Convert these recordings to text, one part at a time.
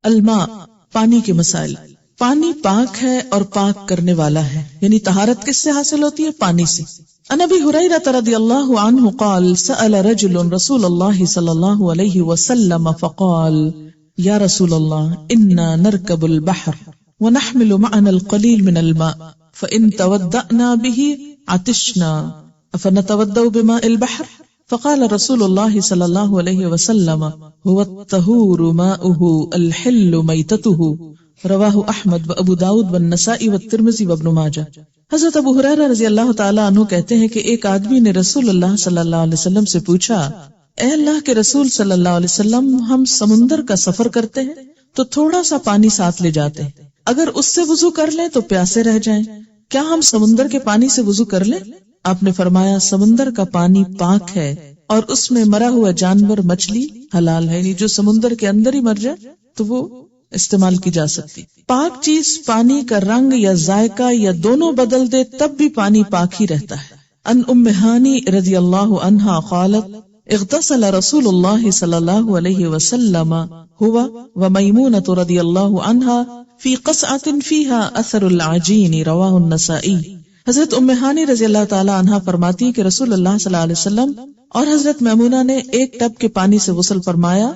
الماء، پانی کے مسائل. پانی پاک ہے اور پاک کرنے والا ہے، یعنی طہارت کس سے حاصل ہوتی ہے؟ پانی سے. عن ابی ہریرہ رضی اللہ عنہ قال سأل رجل رسول اللہ صلی اللہ علیہ وسلم فقال یا رسول اللہ انا نرکب البحر ونحمل معنا القلیل من الماء فإن تودأنا به عطشنا افنتودأ بماء البحر فقال رسول اللہ صلی اللہ علیہ وسلم هو الطہور ماؤه الحل میتته رواہ احمد و ابو داود والنسائی والترمذی وابن ماجہ. حضرت ابو ہریرہ رضی اللہ تعالیٰ عنہ کہتے ہیں کہ ایک آدمی نے رسول اللہ صلی اللہ علیہ وسلم سے پوچھا، اے اللہ کے رسول صلی اللہ علیہ وسلم، ہم سمندر کا سفر کرتے ہیں تو تھوڑا سا پانی ساتھ لے جاتے ہیں، اگر اس سے وضو کر لیں تو پیاسے رہ جائیں، کیا ہم سمندر کے پانی سے وضو کر لیں؟ آپ نے فرمایا سمندر کا پانی پاک ہے اور اس میں مرا ہوا جانور مچھلی حلال ہے، یعنی جو سمندر کے اندر ہی مر جائے تو وہ استعمال کی جا سکتی. پاک چیز پانی کا رنگ یا ذائقہ یا دونوں بدل دے تب بھی پانی پاک ہی رہتا ہے. ان ام ہانی رضی اللہ عنہا قالت اغتسل رسول اللہ صلی اللہ علیہ وسلم هو ومیمونۃ رضی اللہ عنہا فی قصعۃ فیہا اثر العجین رواہ النسائی. حضرت ام ہانی رضی اللہ تعالی عنہا فرماتی کہ رسول اللہ صلی اللہ علیہ وسلم اور حضرت میمونہ نے ایک ٹب کے پانی سے غسل فرمایا،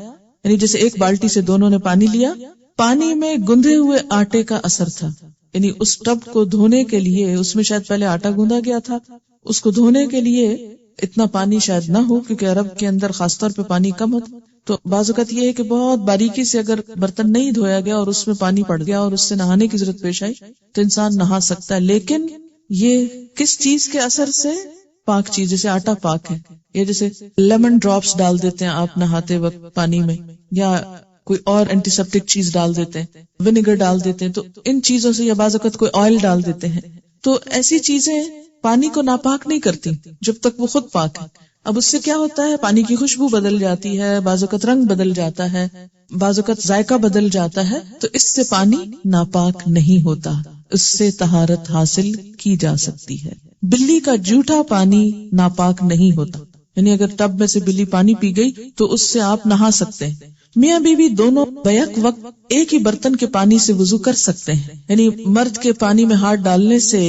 یعنی جیسے ایک بالٹی سے دونوں نے پانی لیا، پانی میں گندھے ہوئے آٹے کا اثر تھا، یعنی اس ٹب کو دھونے کے لیے اس میں شاید پہلے آٹا گوندا گیا تھا، اس کو دھونے کے لیے اتنا پانی شاید نہ ہو کیونکہ عرب کے اندر خاص طور پہ پانی کم ہوتا. تو بعض اوقات یہ ہے کہ بہت باریکی سے اگر برتن نہیں دھویا گیا اور اس میں پانی پڑ گیا اور اس سے نہانے کی ضرورت پیش آئی تو انسان نہا سکتا ہے، لیکن یہ کس چیز کے اثر سے؟ پاک چیز، جیسے آٹا پاک ہے، یا جیسے لیمن ڈراپس ڈال دیتے ہیں آپ نہاتے وقت پانی میں، یا کوئی اور اینٹی سیپٹک چیز ڈال دیتے ہیں، ونیگر ڈال دیتے ہیں، تو ان چیزوں سے، یا بعض اوقات کوئی آئل ڈال دیتے ہیں، تو ایسی چیزیں پانی کو ناپاک نہیں کرتی جب تک وہ خود پاک ہے. اب اس سے کیا ہوتا ہے؟ پانی کی خوشبو بدل جاتی ہے، بعض اوقات رنگ بدل جاتا ہے، بعض اوقات ذائقہ بدل جاتا ہے، تو اس سے پانی ناپاک نہیں ہوتا، اس سے طہارت حاصل کی جا سکتی ہے. بلی کا جھوٹا پانی ناپاک نہیں ہوتا، یعنی اگر ٹب میں سے بلی پانی پی گئی تو اس سے آپ نہا سکتے ہیں. میاں بیوی دونوں بیک وقت ایک ہی برتن کے پانی سے وضو کر سکتے ہیں، یعنی مرد کے پانی میں ہاتھ ڈالنے سے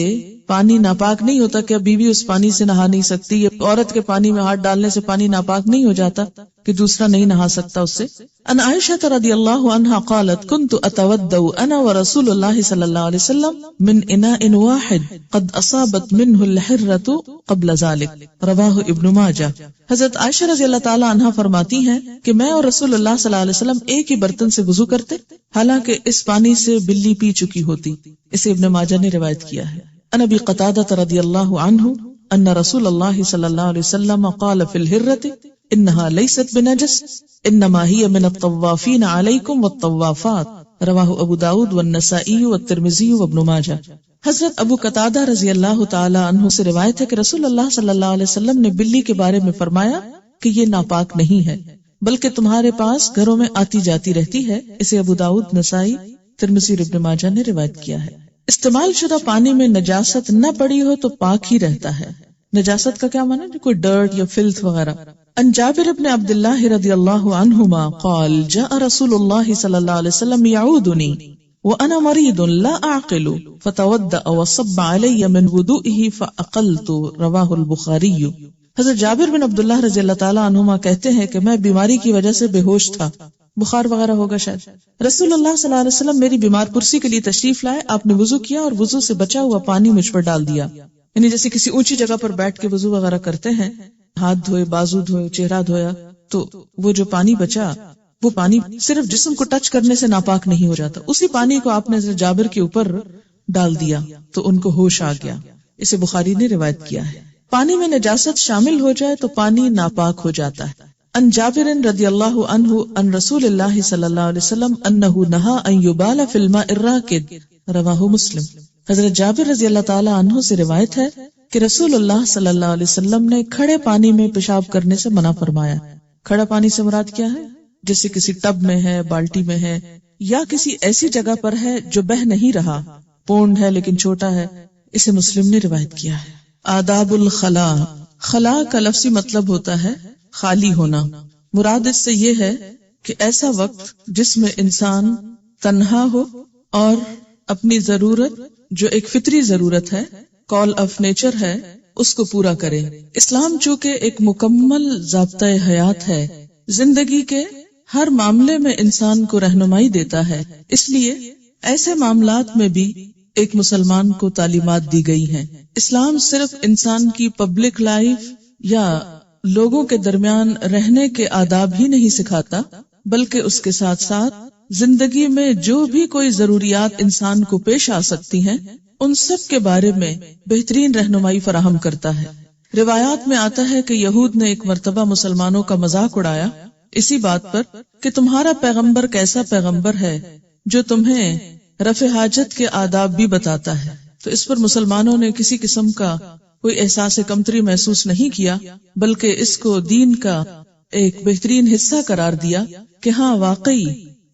پانی ناپاک نہیں ہوتا کہ بیوی اس پانی سے نہا نہیں سکتی، یا عورت کے پانی میں ہاتھ ڈالنے سے پانی ناپاک نہیں ہو جاتا کہ دوسرا نہیں نہا سکتا اس سے. ان عائشہ رضی اللہ عنہا قالت كنت اتودع انا ورسول اللہ صلی اللہ علیہ وسلم من اناء واحد قد اصابت منه الحرة قبل ذلك رواہ ابن ماجہ. حضرت عائشہ رضی اللہ تعالی عنہا فرماتی ہیں کہ میں اور رسول اللہ صلی اللہ علیہ وسلم ایک ہی برتن سے وضو کرتے، حالانکہ اس پانی سے بلی پی چکی ہوتی. اسے ابن ماجہ نے روایت کیا ہے. ان ابی قتادہ رضی اللہ عنہ ان رسول اللہ صلی اللہ علیہ وسلم قال فی الحرة انها لیست بنجس انما ہی من الطوافین علیکم والطوافات رواہ ابو داود والنسائی والترمذی وابن ماجہ. حضرت ابو قتادہ رضی اللہ تعالی عنہ سے روایت ہے کہ رسول اللہ صلی اللہ علیہ وسلم نے بلی کے بارے میں فرمایا کہ یہ ناپاک نہیں ہے بلکہ تمہارے پاس گھروں میں آتی جاتی رہتی ہے. اسے ابو داود، نسائی، ترمذی اور ابن ماجہ نے روایت کیا ہے. استعمال شدہ پانی میں نجاست نہ پڑی ہو تو پاک ہی رہتا ہے. نجاست کا کیا معنی ہے؟ کوئی ڈرٹ یا فلتھ وغیرہ. ان جابر بن عبد اللہ رضی اللہ عنہما قال جاء رسول اللہ صلی اللہ علیہ وسلم يعودنی وانا مريض لا اعقل فتودأ وصب علي من وضوئه فاقلت رواہ البخاری. حضرت جابر بن عبد اللہ رضی اللہ تعالی عنہما کہتے ہیں کہ میں بیماری کی وجہ سے بے ہوش تھا، بخار وغیرہ ہوگا شاید. رسول اللہ صلی اللہ علیہ وسلم میری بیمار پرسی کے لیے تشریف لائے، آپ نے وضو کیا اور وضو سے بچا ہوا پانی مجھ پر ڈال دیا. یعنی جیسے کسی اونچی جگہ پر بیٹھ کے وضو وغیرہ کرتے ہیں، ہاتھ دھوئے، بازو دھوئے، چہرہ دھویا، تو وہ جو پانی بچا وہ پانی صرف جسم کو ٹچ کرنے سے ناپاک نہیں ہو جاتا، اسی پانی کو آپ نے جابر کے اوپر ڈال دیا تو ان کو ہوش آ گیا. اسے بخاری نے روایت کیا ہے. پانی میں نجاست شامل ہو جائے تو پانی ناپاک ہو جاتا ہے. ان جابر رضی اللہ عنہ ان رسول اللہ صلی اللہ علیہ وسلم انہ نہا ان یبال فی الماء الراکد رواہ مسلم. حضرت جابر رضی اللہ تعالی عنہ سے روایت ہے کہ رسول اللہ صلی اللہ علیہ وسلم نے کھڑے پانی میں پیشاب کرنے سے منع فرمایا. کھڑا پانی سے مراد کیا ہے؟ جیسے کسی ٹب میں ہے، بالٹی میں ہے، یا کسی ایسی جگہ پر ہے جو بہ نہیں رہا، پونڈ ہے لیکن چھوٹا ہے. اسے مسلم نے روایت کیا ہے. آداب الخلا. خلا کا لفظی مطلب ہوتا ہے خالی ہونا. مراد اس سے یہ ہے کہ ایسا وقت جس میں انسان تنہا ہو اور اپنی ضرورت جو ایک فطری ضرورت ہے، کال آف نیچر ہے، اس کو پورا کرے۔ اسلام چونکہ ایک مکمل ضابطۂ حیات ہے، زندگی کے ہر معاملے میں انسان کو رہنمائی دیتا ہے، اس لیے ایسے معاملات میں بھی ایک مسلمان کو تعلیمات دی گئی ہیں۔ اسلام صرف انسان کی پبلک لائف یا لوگوں کے درمیان رہنے کے آداب ہی نہیں سکھاتا، بلکہ اس کے ساتھ ساتھ زندگی میں جو بھی کوئی ضروریات انسان کو پیش آ سکتی ہیں ان سب کے بارے میں بہترین رہنمائی فراہم کرتا ہے۔ روایات میں آتا ہے کہ یہود نے ایک مرتبہ مسلمانوں کا مذاق اڑایا اسی بات پر کہ تمہارا پیغمبر کیسا پیغمبر ہے جو تمہیں رفع حاجت کے آداب بھی بتاتا ہے۔ تو اس پر مسلمانوں نے کسی قسم کا کوئی احساس کمتری محسوس نہیں کیا، بلکہ اس کو دین کا ایک بہترین حصہ قرار دیا کہ ہاں واقعی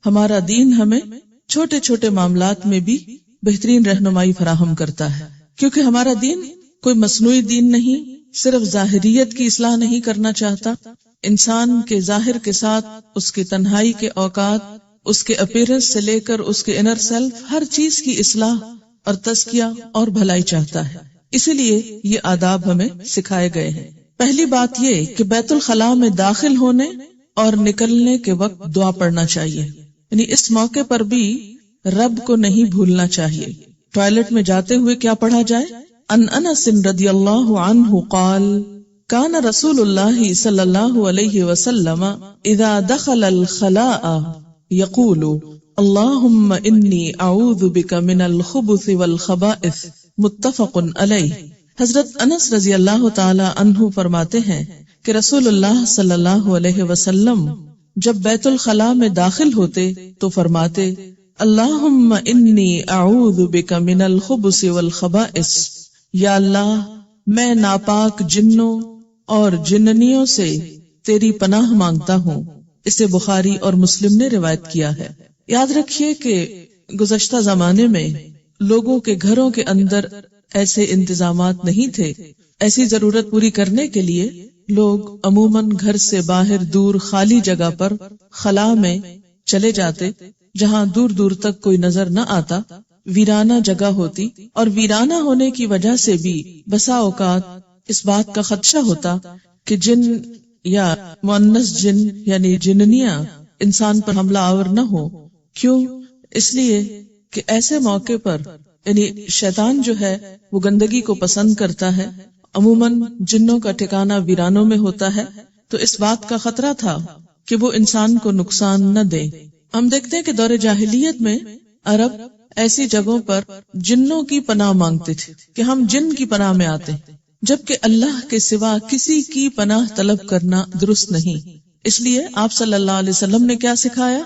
ہمارا دین ہمیں چھوٹے چھوٹے معاملات میں بھی بہترین رہنمائی فراہم کرتا ہے، کیونکہ ہمارا دین کوئی مصنوعی دین نہیں، صرف ظاہریت کی اصلاح نہیں کرنا چاہتا، انسان کے ظاہر کے ساتھ اس کے تنہائی کے اوقات، اس کے اپیرنس سے لے کر اس کے انر سیلف، ہر چیز کی اصلاح اور تزکیہ اور بھلائی چاہتا ہے۔ اسی لیے یہ آداب ہمیں سکھائے گئے ہیں۔ پہلی بات یہ کہ بیت الخلاء میں داخل ہونے اور نکلنے کے وقت دعا پڑھنا چاہیے، یعنی اس موقع پر بھی رب کو نہیں بھولنا چاہیے۔ ٹوائلٹ میں جاتے ہوئے کیا پڑھا جائے؟ ان انس رضی اللہ عنہ قال کان رسول اللہ صلی اللہ علیہ وسلم اذا دخل الخلاء یقول اللہم انی اعوذ بک من الخبث والخبائث، متفق علیہ۔ حضرت انس رضی اللہ تعالی عنہ فرماتے ہیں کہ رسول اللہ صلی اللہ علیہ وسلم جب بیت الخلاء میں داخل ہوتے تو فرماتے اللہم انی اعوذ بک من الخبث والخبائث، یا اللہ میں ناپاک جنوں اور جننیوں سے تیری پناہ مانگتا ہوں۔ اسے بخاری اور مسلم نے روایت کیا ہے۔ یاد رکھیے کہ گزشتہ زمانے میں لوگوں کے گھروں کے اندر ایسے انتظامات نہیں تھے۔ ایسی ضرورت پوری کرنے کے لیے لوگ عموماً گھر سے باہر دور خالی جگہ پر خلا میں چلے جاتے، جہاں دور دور تک کوئی نظر نہ آتا، ویرانہ جگہ ہوتی، اور ویرانہ ہونے کی وجہ سے بھی بسا اوقات اس بات کا خدشہ ہوتا کہ جن یا مؤنث جن یعنی جننیاں انسان پر حملہ آور نہ ہو۔ کیوں؟ اس لیے کہ ایسے موقع پر یعنی شیطان جو ہے وہ گندگی کو پسند کرتا ہے، عموماً جنوں کا ٹھکانہ ویرانوں میں ہوتا ہے، تو اس بات کا خطرہ تھا کہ وہ انسان کو نقصان نہ دے۔ ہم دیکھتے ہیں کہ دور جاہلیت میں عرب ایسی جگہوں پر جنوں کی پناہ مانگتے تھے کہ ہم جن کی پناہ میں آتے ہیں، جبکہ اللہ کے سوا کسی کی پناہ طلب کرنا درست نہیں۔ اس لیے آپ صلی اللہ علیہ وسلم نے کیا سکھایا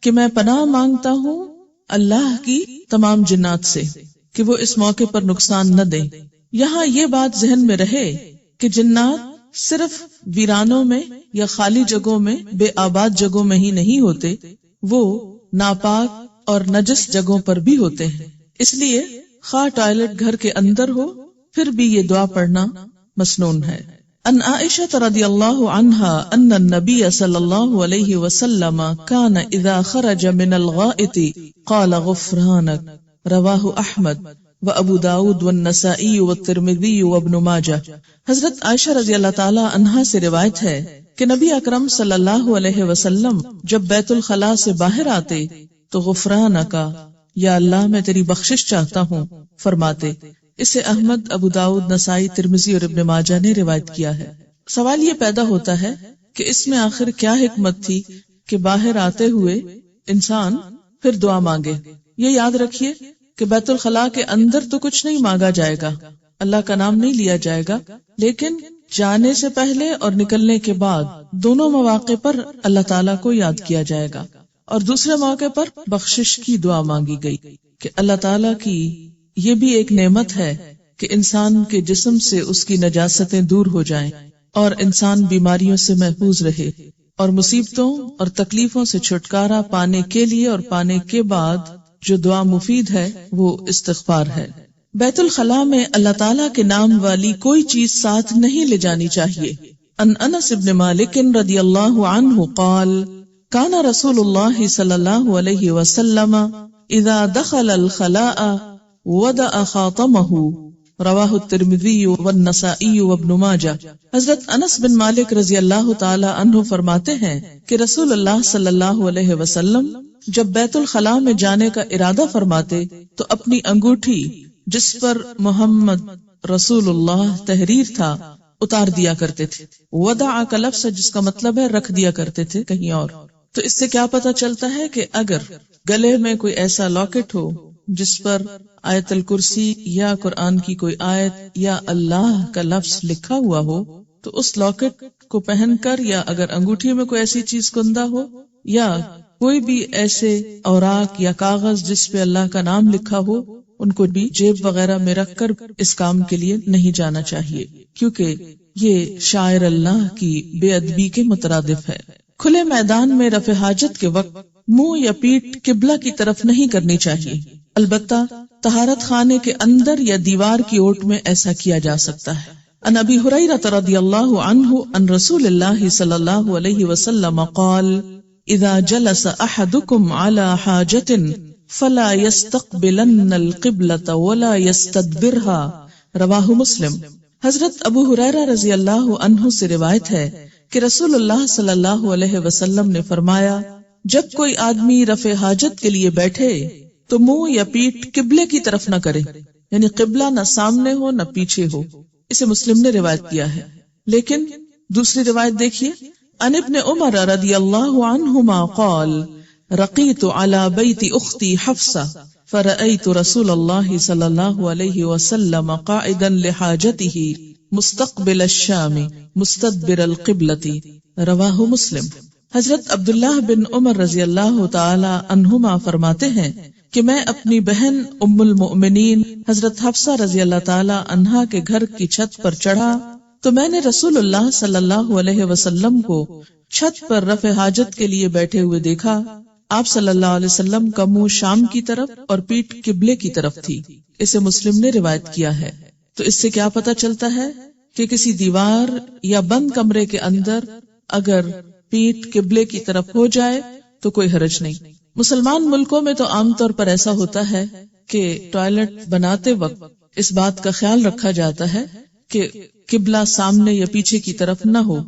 کہ میں پناہ مانگتا ہوں اللہ کی تمام جنات سے کہ وہ اس موقع پر نقصان نہ دیں۔ یہاں یہ بات ذہن میں رہے کہ جنات صرف ویرانوں میں یا خالی جگہوں میں، بے آباد جگہوں میں ہی نہیں ہوتے، وہ ناپاک اور نجس جگہوں پر بھی ہوتے ہیں۔ اس لیے خواہ ٹوائلٹ گھر کے اندر ہو، پھر بھی یہ دعا پڑھنا مسنون ہے۔ ان عائشہ رضی اللہ عنہا ان النبی صلی اللہ علیہ وسلم کان اذا خرج من الغائط قال غفرانک، رواہ احمد و ابو داود والنسائی والترمذی وابن ماجہ۔ حضرت عائشہ رضی اللہ تعالی عنہا سے روایت ہے کہ نبی اکرم صلی اللہ علیہ وسلم جب بیت الخلاء سے باہر آتے تو غفرانکا، یا اللہ میں تیری بخشش چاہتا ہوں فرماتے۔ اسے احمد، ابو داؤد، نسائی، ترمذی اور ابن ماجہ نے روایت کیا ہے۔ سوال یہ پیدا ہوتا ہے کہ اس میں آخر کیا حکمت تھی کہ باہر آتے ہوئے انسان پھر دعا مانگے؟ یہ یاد رکھیے کہ بیت الخلاء کے اندر تو کچھ نہیں مانگا جائے گا، اللہ کا نام نہیں لیا جائے گا، لیکن جانے سے پہلے اور نکلنے کے بعد دونوں مواقع پر اللہ تعالیٰ کو یاد کیا جائے گا، اور دوسرے موقع پر بخشش کی دعا مانگی گئی کہ اللہ تعالیٰ کی یہ بھی ایک نعمت ہے کہ انسان کے جسم سے اس کی نجاستیں دور ہو جائیں اور انسان بیماریوں سے محفوظ رہے، اور مصیبتوں اور تکلیفوں سے چھٹکارا پانے کے لیے اور پانے کے بعد جو دعا مفید ہے وہ استغفار ہے۔ بیت الخلاء میں اللہ تعالیٰ کے نام والی کوئی چیز ساتھ نہیں لے جانی چاہیے۔ ان انس بن مالک رضی اللہ عنہ قال کان رسول اللہ صلی اللہ علیہ وسلم اذا دخل الخلاء وضع خاتمہ، رواہ الترمذی والنسائی وابن ماجہ۔ حضرت انس بن مالک رضی اللہ تعالی عنہ فرماتے ہیں کہ رسول اللہ صلی اللہ علیہ وسلم جب بیت الخلاء میں جانے کا ارادہ فرماتے تو اپنی انگوٹھی جس پر محمد رسول اللہ تحریر تھا اتار دیا کرتے تھے۔ وضع کا لفظ جس کا مطلب ہے رکھ دیا کرتے تھے کہیں اور۔ تو اس سے کیا پتہ چلتا ہے کہ اگر گلے میں کوئی ایسا لاکٹ ہو جس پر آیت الکرسی یا قرآن کی کوئی آیت یا اللہ کا لفظ لکھا ہوا ہو تو اس لاکٹ کو پہن کر، یا اگر انگوٹھی میں کوئی ایسی چیز کندہ ہو یا کوئی بھی ایسے اوراق یا کاغذ جس پہ اللہ کا نام لکھا ہو، ان کو بھی جیب وغیرہ میں رکھ کر اس کام کے لیے نہیں جانا چاہیے، کیونکہ یہ شاعر اللہ کی بے ادبی کے مترادف ہے۔ کھلے میدان میں رفع حاجت کے وقت منہ یا پیٹھ قبلہ کی طرف نہیں کرنی چاہیے، البتہ طہارت خانے کے اندر یا دیوار کی اوٹ میں ایسا کیا جا سکتا ہے۔ عن ابی ہریرہ رضی اللہ عنہ عن رسول اللہ صلی اللہ علیہ وسلم قال اذا جلس احدکم علی حاجۃ فلا يستقبلن القبلة ولا يستدبرها، رواہ مسلم۔ حضرت ابو ہریرہ رضی اللہ عنہ سے روایت ہے کہ رسول اللہ صلی اللہ علیہ وسلم نے فرمایا، جب کوئی آدمی رفع حاجت کے لیے بیٹھے تو منہ یا پیٹھ قبلے کی طرف نہ کرے، یعنی قبلہ نہ سامنے ہو نہ پیچھے ہو۔ اسے مسلم نے روایت کیا ہے۔ لیکن دوسری روایت دیکھیے، عن ابن عمر رضی اللہ عنہما قال رقیت علی بیت اختی حفصہ فرأیت رسول اللہ صلی اللہ علیہ وسلم قائدا لحاجته مستقبل الشام مستدبر القبلة، رواہ مسلم۔ حضرت عبداللہ بن عمر رضی اللہ تعالی عنہما فرماتے ہیں کہ میں اپنی بہن ام المؤمنین حضرت حفصہ رضی اللہ تعالی عنہا کے گھر کی چھت پر چڑھا تو میں نے رسول اللہ صلی اللہ علیہ وسلم کو چھت پر رفع حاجت کے لیے بیٹھے ہوئے دیکھا۔ آپ صلی اللہ علیہ وسلم کا منہ شام کی طرف اور پیٹھ قبلے کی طرف تھی۔ اسے مسلم نے روایت کیا ہے۔ تو اس سے کیا پتہ چلتا ہے کہ کسی دیوار یا بند کمرے کے اندر اگر پیٹھ قبلے کی طرف ہو جائے تو کوئی حرج نہیں۔ مسلمان ملکوں میں تو عام طور پر ایسا ہوتا ہے کہ ٹوائلٹ بناتے وقت اس بات کا خیال رکھا جاتا ہے کہ قبلہ سامنے یا پیچھے کی طرف نہ ہو،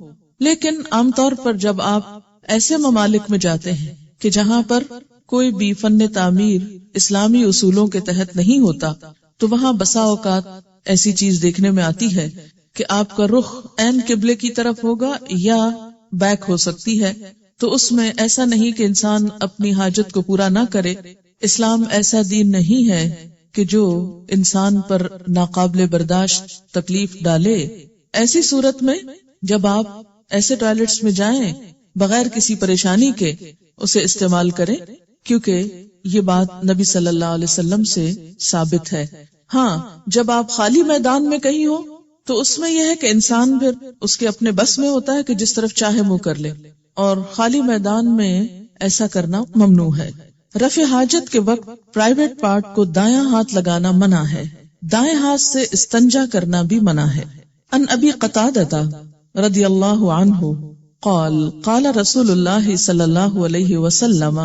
لیکن عام طور پر جب آپ ایسے ممالک میں جاتے ہیں کہ جہاں پر کوئی بھی فن تعمیر اسلامی اصولوں کے تحت نہیں ہوتا تو وہاں بسا اوقات ایسی چیز دیکھنے میں آتی ہے کہ آپ کا رخ عین قبلے کی طرف ہوگا یا بیک ہو سکتی ہے، تو اس میں ایسا نہیں کہ انسان اپنی حاجت کو پورا نہ کرے۔ اسلام ایسا دین نہیں ہے کہ جو انسان پر ناقابل برداشت تکلیف ڈالے۔ ایسی صورت میں جب آپ ایسے ٹوائلٹس میں جائیں بغیر کسی پریشانی کے اسے استعمال کریں، کیونکہ یہ بات نبی صلی اللہ علیہ وسلم سے ثابت ہے۔ ہاں، جب آپ خالی میدان میں کہیں ہو تو اس میں یہ ہے کہ انسان پھر اس کے اپنے بس میں ہوتا ہے کہ جس طرف چاہے منہ کر لے، اور خالی میدان میں ایسا کرنا ممنوع ہے۔ رفع حاجت کے وقت پرائیویٹ پارٹ کو دایاں ہاتھ لگانا منع ہے، دائیں ہاتھ سے استنجا کرنا بھی منع ہے۔ ان ابی قتادہ رضی اللہ عنہ قال قال رسول اللہ صلی اللہ علیہ وسلم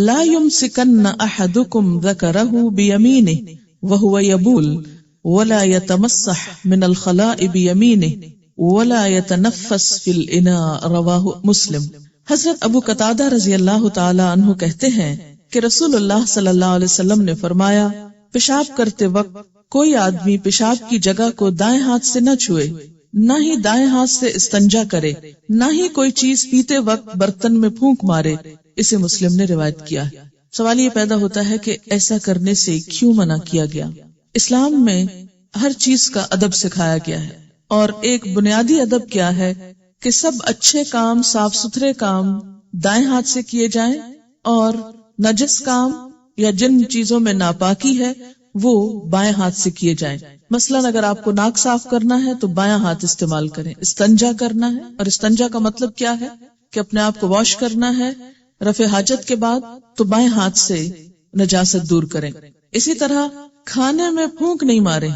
لا يمسكن احدكم ذكره بيمينه وهو يبول ولا يتمسح من الخلاء بيمينه ولا يتنفس في الاناء، رواہ مسلم۔ حضرت ابو قتادہ رضی اللہ تعالی عنہ کہتے ہیں کہ رسول اللہ صلی اللہ علیہ وسلم نے فرمایا، پیشاب کرتے وقت کوئی آدمی پیشاب کی جگہ کو دائیں ہاتھ سے نہ چھوئے، نہ ہی دائیں ہاتھ سے استنجا کرے، نہ ہی کوئی چیز پیتے وقت برتن میں پھونک مارے۔ اسے مسلم نے روایت کیا۔ سوال یہ پیدا ہوتا ہے کہ ایسا کرنے سے کیوں منع کیا گیا؟ اسلام میں ہر چیز کا ادب سکھایا گیا ہے، اور ایک بنیادی ادب کیا ہے کہ سب اچھے کام، صاف ستھرے کام دائیں ہاتھ سے کیے جائیں، اور نجس کام یا جن چیزوں میں ناپاکی ہے وہ بائیں ہاتھ سے کیے جائیں۔ مثلا اگر آپ کو ناک صاف کرنا ہے تو بایاں ہاتھ استعمال کریں۔ استنجا کرنا ہے، اور استنجا کا مطلب کیا ہے کہ اپنے آپ کو واش کرنا ہے رفع حاجت کے بعد، تو بائیں ہاتھ سے نجاست دور کریں۔ اسی طرح کھانے میں پھونک نہیں مارے۔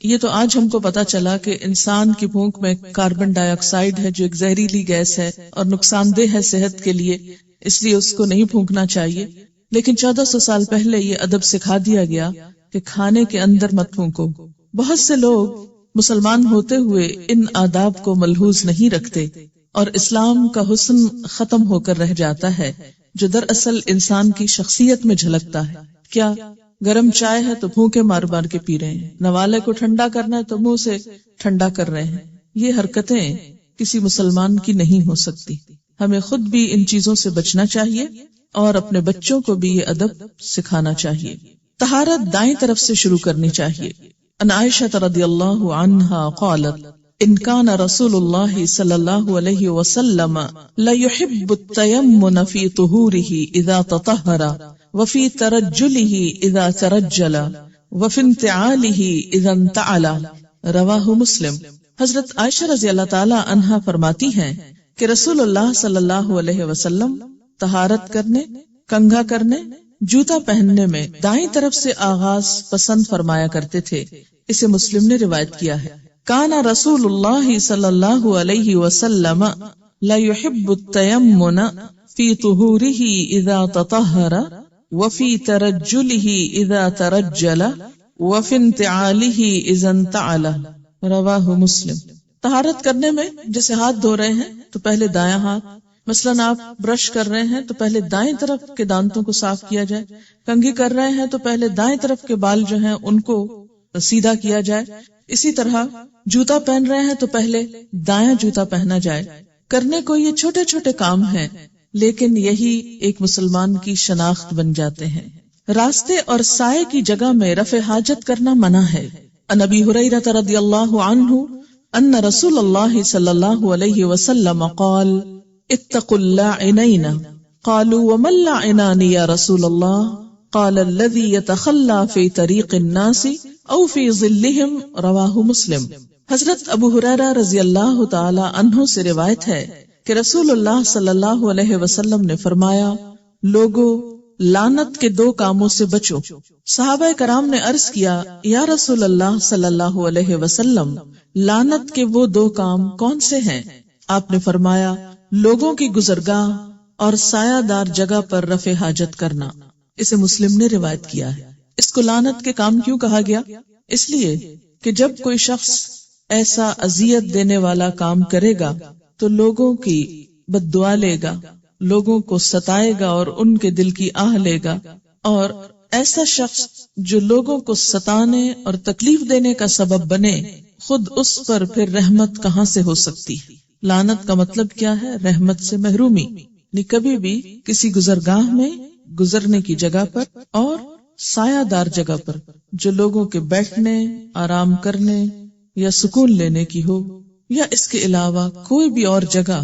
یہ تو آج ہم کو پتا چلا کہ انسان کی پھونک میں کاربن ڈائی آکسائڈ ہے جو ایک زہریلی گیس ہے اور نقصان دہ ہے صحت کے لیے، اس لیے اس کو نہیں پھونکنا چاہیے. لیکن 1400 سال پہلے یہ ادب سکھا دیا گیا کہ کھانے کے اندر مت پھونکو. بہت سے لوگ مسلمان ہوتے ہوئے ان آداب کو ملحوظ نہیں رکھتے اور اسلام کا حسن ختم ہو کر رہ جاتا ہے جو دراصل انسان کی شخصیت میں جھلکتا ہے. کیا گرم چائے ہے تو پھونکے مار مار کے پی رہے ہیں، نوالے کو ٹھنڈا کرنا ہے تو منہ سے ٹھنڈا کر رہے ہیں. یہ حرکتیں کسی مسلمان کی نہیں ہو سکتی. ہمیں خود بھی ان چیزوں سے بچنا چاہیے اور اپنے بچوں کو بھی یہ ادب سکھانا چاہیے. طہارت دائیں طرف سے شروع کرنی چاہیے. ان عائشہ رضی اللہ عنہا قالت ان كان رسول اللہ صلی اللہ علیہ وسلم ليحب التيمن في طهوره اذا تطهر وفي ترجله اذا ترجل وفي انتعاله اذا انتعل. رواہ مسلم. حضرت عائشہ رضی اللہ تعالی عنہا فرماتی ہیں کہ رسول اللہ صلی اللہ علیہ وسلم طہارت کرنے، کنگھا کرنے، جوتا پہننے میں دائیں طرف سے آغاز پسند فرمایا کرتے تھے. اسے مسلم نے روایت کیا ہے. کان رسول اللہ صلی اللہ علیہ وسلم لا يحب التيمن في طهوره اذا تطهر وفي ترجله اذا ترجل وفي انتعاله اذا انتعل. رواہ مسلم. طہارت کرنے میں جیسے ہاتھ دھو رہے ہیں تو پہلے دایاں ہاتھ، مثلاً آپ برش کر رہے ہیں تو پہلے دائیں طرف کے دانتوں کو صاف کیا جائے، کنگھی کر رہے ہیں تو پہلے دائیں طرف کے بال جو ہیں ان کو سیدھا کیا جائے. اسی طرح جوتا پہن رہے ہیں تو پہلے دایاں جوتا پہنا جائے. کرنے کو یہ چھوٹے چھوٹے کام ہیں لیکن یہی ایک مسلمان کی شناخت بن جاتے ہیں. راستے اور سائے کی جگہ میں رفع حاجت کرنا منع ہے. عن ابی ہریرہ رضی اللہ عنہ ان رسول اللہ صلی اللہ علیہ وسلم قال اتقوا اللاعنین قالوا وما اللاعنان یا رسول اللہ قال الذي يتخلى في طريق الناس او في ظلهم. رواہ مسلم. حضرت ابو ہریرہ رضی اللہ تعالی عنہ سے روایت ہے کہ رسول اللہ صلی اللہ علیہ وسلم نے فرمایا لوگو لعنت کے دو کاموں سے بچو. صحابہ کرام نے عرض کیا یا رسول اللہ صلی اللہ علیہ وسلم لعنت کے وہ دو کام کون سے ہیں؟ آپ نے فرمایا لوگوں کی گزرگاہ اور سایہ دار جگہ پر رفع حاجت کرنا. اسے مسلم نے روایت کیا ہے. اس کو لعنت کے کام کیوں کہا گیا؟ اس لیے کہ جب کوئی شخص ایسا اذیت دینے والا کام کرے گا تو لوگوں کی بد دعا لے گا، لوگوں کو ستائے گا اور ان کے دل کی آہ لے گا. اور ایسا شخص جو لوگوں کو ستانے اور تکلیف دینے کا سبب بنے، خود اس پر پھر رحمت کہاں سے ہو سکتی؟ لعنت کا مطلب کیا ہے؟ رحمت سے محرومی. کبھی بھی کسی گزرگاہ میں، گزرنے کی جگہ پر اور سایہ دار جگہ پر جو لوگوں کے بیٹھنے، آرام کرنے یا سکون لینے کی ہو، یا اس کے علاوہ کوئی بھی اور جگہ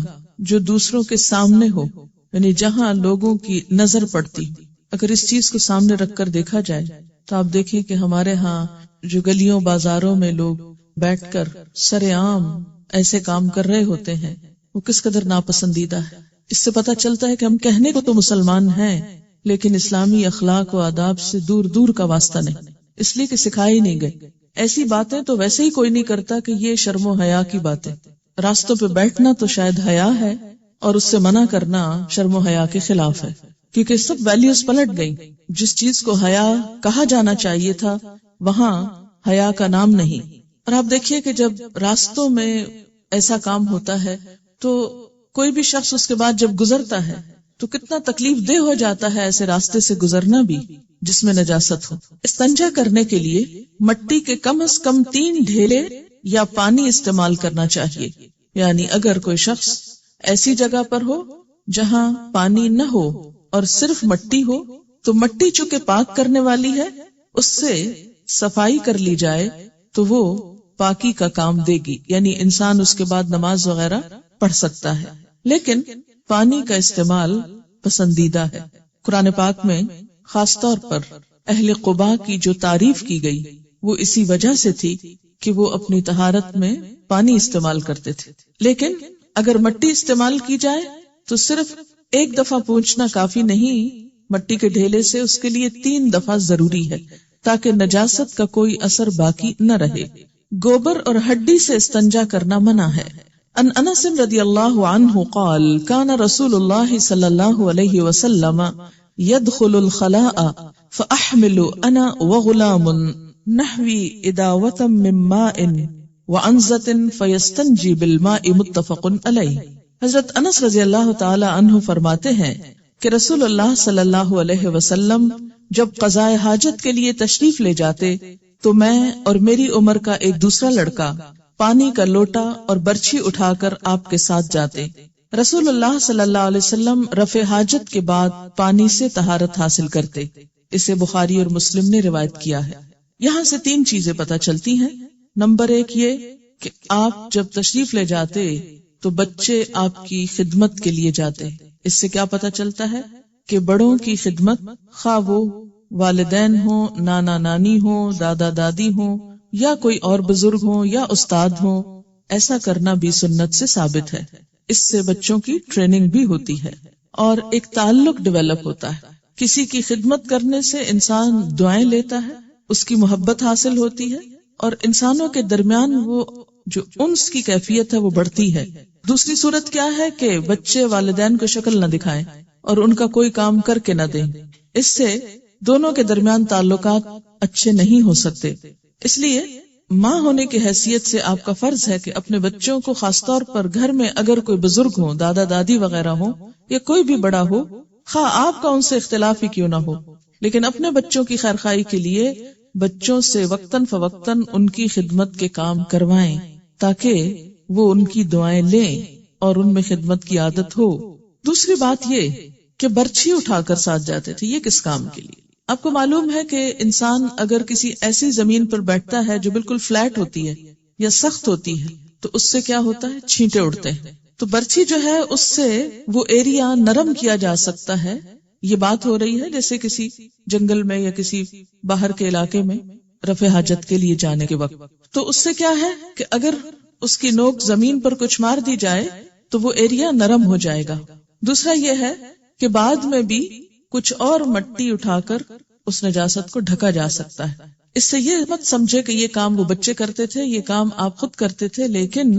جو دوسروں کے سامنے ہو، یعنی جہاں لوگوں کی نظر پڑتی. اگر اس چیز کو سامنے رکھ کر دیکھا جائے تو آپ دیکھیں کہ ہمارے ہاں جو گلیوں بازاروں میں لوگ بیٹھ کر سر عام ایسے کام کر رہے ہوتے ہیں، وہ کس قدر ناپسندیدہ ہے. اس سے پتہ چلتا ہے کہ ہم کہنے کو تو مسلمان ہیں لیکن اسلامی اخلاق و آداب سے دور دور کا واسطہ نہیں، اس لیے کہ سکھائی نہیں گئی. ایسی باتیں تو ویسے ہی کوئی نہیں کرتا کہ یہ شرم و حیا کی باتیں. راستوں پہ بیٹھنا تو شاید حیا ہے اور اس سے منع کرنا شرم و حیا کے خلاف ہے، کیونکہ سب ویلیوز پلٹ گئی. جس چیز کو حیا کہا جانا چاہیے تھا وہاں حیا کا نام نہیں. اور آپ دیکھیے کہ جب راستوں میں ایسا کام ہوتا ہے تو کوئی بھی شخص اس کے بعد جب گزرتا ہے تو کتنا تکلیف دہ ہو جاتا ہے ایسے راستے سے گزرنا بھی جس میں نجاست ہو. استنجا کرنے کے لیے مٹی کے کم از کم 3 ڈھیلے یا پانی استعمال کرنا چاہیے. یعنی اگر کوئی شخص ایسی جگہ پر ہو جہاں پانی نہ ہو اور صرف مٹی ہو تو مٹی چونکہ پاک کرنے والی ہے، اس سے صفائی کر لی جائے تو وہ پاکی کا کام دے گی، یعنی انسان اس کے بعد نماز وغیرہ پڑھ سکتا ہے. لیکن پانی کا استعمال پسندیدہ ہے. قرآن پاک میں خاص طور پر اہل قباء کی جو تعریف کی گئی وہ اسی وجہ سے تھی کہ وہ اپنی طہارت میں پانی استعمال کرتے تھے. لیکن اگر مٹی استعمال کی جائے تو صرف ایک دفعہ پونچھنا کافی نہیں، مٹی کے ڈھیلے سے اس کے لیے 3 دفعہ ضروری ہے تاکہ نجاست کا کوئی اثر باقی نہ رہے. گوبر اور ہڈی سے استنجا کرنا منع ہے. عن انس رضی اللہ عنہ قال كان رسول اللہ صلی اللہ علیہ وسلم يدخل الخلاء فأحمل انا وغلام نحوی اداوة من ماء وعنزة فيستنجي بالماء متفق علیہ۔ حضرت انس رضی اللہ تعالی عنہ فرماتے ہیں کہ رسول اللہ صلی اللہ علیہ وسلم جب قضاء حاجت کے لیے تشریف لے جاتے تو میں اور میری عمر کا ایک دوسرا لڑکا پانی کا لوٹا اور برچھی اٹھا کر آپ کے ساتھ جاتے۔ رسول اللہ صلی اللہ علیہ وسلم رفع حاجت کے بعد پانی سے طہارت حاصل کرتے۔ اسے بخاری اور مسلم نے روایت کیا ہے۔ یہاں سے 3 چیزیں پتہ چلتی ہیں۔ نمبر 1 یہ کہ آپ جب تشریف لے جاتے تو بچے آپ کی خدمت کے لیے جاتے۔ اس سے کیا پتہ چلتا ہے کہ بڑوں کی خدمت، خواہ وہ والدین ہوں، نانا نانی ہوں، دادا دادی ہوں، یا کوئی اور بزرگ ہوں یا استاد ہوں، ایسا کرنا بھی سنت سے ثابت ہے۔ اس سے بچوں کی ٹریننگ بھی ہوتی ہے اور ایک تعلق ڈیولپ ہوتا ہے۔ کسی کی خدمت کرنے سے انسان دعائیں لیتا ہے، اس کی محبت حاصل ہوتی ہے اور انسانوں کے درمیان وہ جو انس کی کیفیت ہے وہ بڑھتی ہے۔ دوسری صورت کیا ہے کہ بچے والدین کو شکل نہ دکھائیں اور ان کا کوئی کام کر کے نہ دیں، اس سے دونوں کے درمیان تعلقات اچھے نہیں ہو سکتے۔ اس لیے ماں ہونے کی حیثیت سے آپ کا فرض ہے کہ اپنے بچوں کو خاص طور پر گھر میں اگر کوئی بزرگ ہو، دادا دادی وغیرہ ہو یا کوئی بھی بڑا ہو، خواہ آپ کا ان سے اختلاف ہی کیوں نہ ہو، لیکن اپنے بچوں کی خیرخواہی کے لیے بچوں سے وقتاً فوقتاً ان کی خدمت کے کام کروائیں تاکہ وہ ان کی دعائیں لیں اور ان میں خدمت کی عادت ہو۔ دوسری بات یہ کہ برچھی اٹھا کر ساتھ جاتے تھے، یہ کس کام کے لیے؟ آپ کو معلوم ہے کہ انسان اگر کسی ایسی زمین پر بیٹھتا ہے جو بالکل فلیٹ ہوتی ہے یا سخت ہوتی ہے تو اس سے کیا ہوتا ہے؟ چھینٹے اڑتے ہیں۔ تو برچھی جو ہے اس سے وہ ایریا نرم کیا جا سکتا ہے۔ یہ بات ہو رہی ہے جیسے کسی جنگل میں یا کسی باہر کے علاقے میں رفع حاجت کے لیے جانے کے وقت، تو اس سے کیا ہے کہ اگر اس کی نوک زمین پر کچھ مار دی جائے تو وہ ایریا نرم ہو جائے گا۔ دوسرا یہ ہے کہ بعد میں بھی کچھ اور مٹی اٹھا کر اس نجاست کو ڈھکا جا سکتا ہے۔ اس سے یہ مت سمجھے کہ یہ کام وہ بچے کرتے تھے، یہ کام آپ خود کرتے تھے، لیکن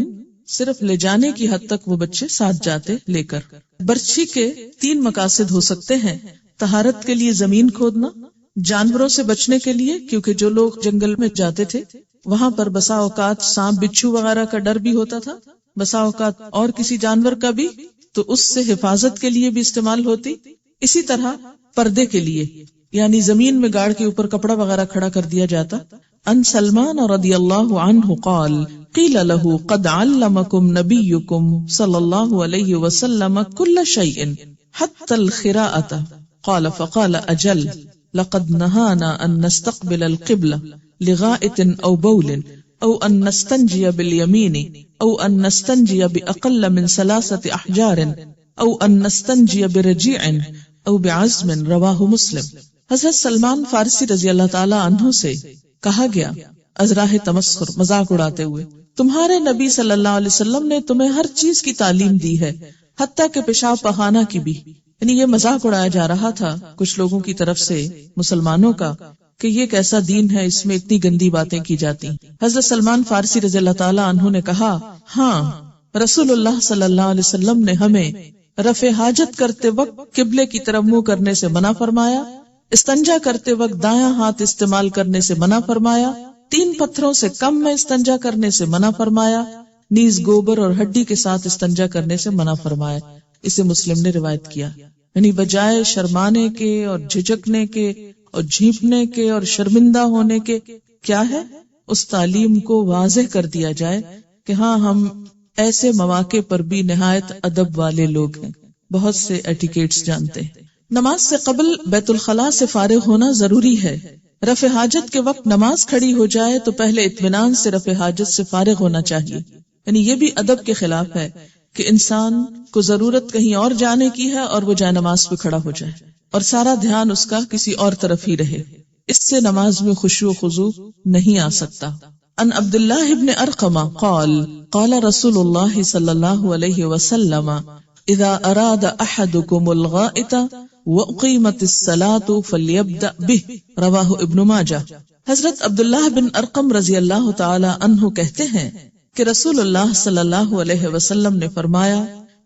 صرف لے جانے کی حد تک وہ بچے ساتھ جاتے لے کر۔ برچھی کے 3 مقاصد ہو سکتے ہیں: طہارت کے لیے زمین کھودنا، جانوروں سے بچنے کے لیے، کیونکہ جو لوگ جنگل میں جاتے تھے وہاں پر بسا اوقات سانپ بچھو وغیرہ کا ڈر بھی ہوتا تھا، بسا اوقات اور کسی جانور کا بھی، تو اس سے حفاظت کے لیے بھی استعمال ہوتی۔ اسی طرح پردے کے لیے، یعنی زمین میں گاڑ کے اوپر کپڑا وغیرہ کھڑا کر دیا جاتا۔ ان سلمان رضی اللہ عنہ قال قیل له قد علمکم نبیکم صلی اللہ علیہ وسلم کل شیء حتی الخراءۃ قال فقال اجل لقد نهانا ان نستقبل القبلة لغائط او بول او ان نستنجی بالیمین او ان نستنجی باقل من 3 احجار او ان نستنجی برجیع او بعزم، رواہ مسلم۔ حضرت سلمان فارسی رضی اللہ تعالی عنہ سے کہا گیا از راہ تمسخر، مذاق اڑاتے ہوئے، تمہارے نبی صلی اللہ علیہ وسلم نے تمہیں ہر چیز کی تعلیم دی ہے، حتیٰ کہ پیشاب پخانہ کی بھی۔ یعنی یہ مذاق اڑایا جا رہا تھا کچھ لوگوں کی طرف سے مسلمانوں کا کہ یہ کیسا دین ہے، اس میں اتنی گندی باتیں کی جاتی۔ حضرت سلمان فارسی رضی اللہ تعالی عنہ نے کہا، ہاں رسول اللہ صلی اللہ علیہ وسلم نے ہمیں رفع حاجت کرتے وقت قبلے کی طرف منہ کرنے سے منع فرمایا، استنجا کرتے وقت دایاں ہاتھ استعمال کرنے سے منع فرمایا، 3 پتھروں سے کم میں استنجا کرنے سے منع فرمایا، نیز گوبر اور ہڈی کے ساتھ استنجا کرنے سے منع فرمایا۔ اسے مسلم نے روایت کیا۔ یعنی بجائے شرمانے کے اور جھجکنے کے اور جھینپنے کے اور شرمندہ ہونے کے، کیا ہے اس تعلیم کو واضح کر دیا جائے کہ ہاں ہم ایسے مواقع پر بھی نہایت ادب والے لوگ ہیں، بہت سے ایٹیکیٹس جانتے ہیں۔ نماز سے قبل بیت الخلاء سے فارغ ہونا ضروری ہے۔ رفع حاجت کے وقت نماز کھڑی ہو جائے تو پہلے اطمینان سے رفع حاجت سے فارغ ہونا چاہیے۔ یعنی یہ بھی ادب کے خلاف ہے کہ انسان کو ضرورت کہیں اور جانے کی ہے اور وہ جائے نماز پہ کھڑا ہو جائے اور سارا دھیان اس کا کسی اور طرف ہی رہے، اس سے نماز میں خشوع و خضوع نہیں آ سکتا۔ ان عبداللہ ابن ارقم قال قال رسول اللہ صلی اللہ علیہ وسلم اذا اراد احدکم الغائط وَأُقِيمَتِ الصَّلَاةُ فَلْيَبْدَأْ بِهِ، رواہ ابن ماجہ۔ حضرت عبداللہ بن ارقم رضی اللہ تعالی عنہ کہتے ہیں کہ رسول اللہ صلی اللہ علیہ وسلم نے فرمایا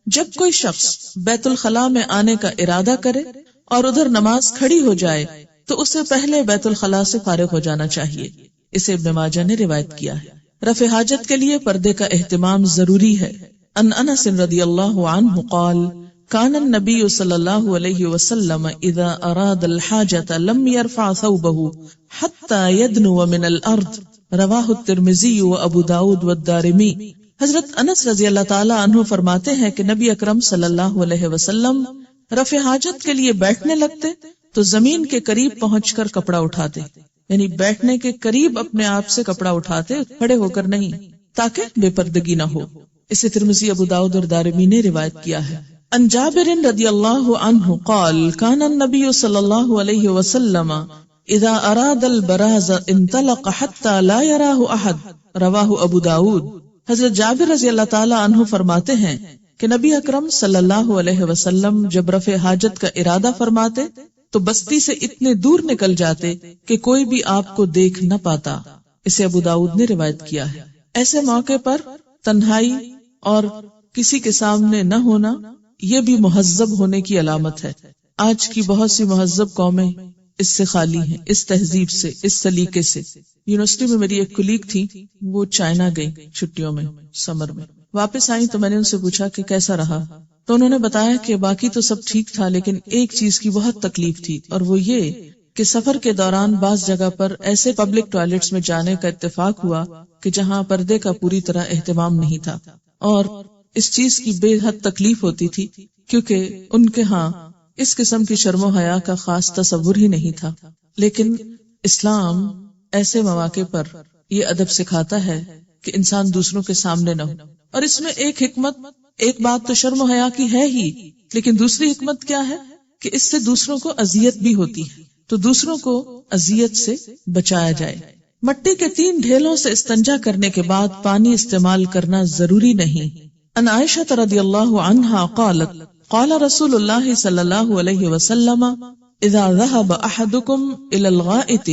جب کوئی شخص بیت الخلاء میں آنے کا ارادہ کرے اور ادھر نماز کھڑی ہو جائے تو اسے پہلے بیت الخلاء سے فارغ ہو جانا چاہیے. اسے ابن ماجہ نے روایت کیا ہے. رفع حاجت کے لیے پردے کا اہتمام ضروری ہے. ان انس رضی اللہ عنہ قال كان النبي صلی اللہ علیہ وسلم اذا اراد الحاجة لم يرفع ثوبه حتى يدنو من الارض رواہ الترمذی و ابو داود والدارمی. حضرت انس رضی اللہ تعالی عنہ فرماتے ہیں کہ نبی اکرم صلی اللہ علیہ وسلم رفع حاجت کے لیے بیٹھنے لگتے تو زمین کے قریب پہنچ کر کپڑا اٹھاتے، یعنی بیٹھنے کے قریب اپنے آپ سے کپڑا اٹھاتے، کھڑے ہو کر نہیں، تاکہ بے پردگی نہ ہو. اسے ترمذی، ابو داؤد اور دارمی نے روایت کیا ہے. ان جابر رضی اللہ عنہ قال كان النبي صلی اللہ علیہ وسلم اذا اراد البراز انطلق حتى لا يراه احد رواہ ابو داود. حضرت جابر رضی اللہ تعالی عنہ فرماتے ہیں کہ نبی اکرم صلی اللہ علیہ وسلم جب رفع حاجت کا ارادہ فرماتے تو بستی سے اتنے دور نکل جاتے کہ کوئی بھی آپ کو دیکھ نہ پاتا. اسے ابو داؤد نے روایت کیا ہے. ایسے موقع پر تنہائی اور کسی کے سامنے نہ ہونا یہ بھی مہذب ہونے کی علامت ہے. آج کی بہت سی مہذب قومیں اس سے خالی ہیں، اس تہذیب سے، اس سلیقے سے. یونیورسٹی میں میری ایک کلیگ تھی، وہ چائنا گئی چھٹیوں میں، سمر میں واپس آئی تو میں نے ان سے پوچھا کہ کیسا رہا، تو انہوں نے بتایا کہ باقی تو سب ٹھیک تھا لیکن ایک چیز کی بہت تکلیف تھی، اور وہ یہ کہ سفر کے دوران بعض جگہ پر ایسے پبلک ٹوائلٹس میں جانے کا اتفاق ہوا کہ جہاں پردے کا پوری طرح اہتمام نہیں تھا، اور اس چیز کی بے حد تکلیف ہوتی تھی کیونکہ ان کے ہاں اس قسم کی شرم و حیا کا خاص تصور ہی نہیں تھا. لیکن اسلام ایسے مواقع پر یہ ادب سکھاتا ہے کہ انسان دوسروں کے سامنے نہ ہو. اور اس میں ایک حکمت، ایک بات تو شرم و حیا کی ہے ہی، لیکن دوسری حکمت کیا ہے کہ اس سے دوسروں کو اذیت بھی ہوتی ہے، تو دوسروں کو اذیت سے بچایا جائے. مٹی کے 3 ڈھیلوں سے استنجا کرنے کے بعد پانی استعمال کرنا ضروری نہیں. ان عائشہ رضی اللہ عنہا قالت قال رسول اللہ صلی اللہ علیہ وسلم اذا ذهب احدكم الى الغائط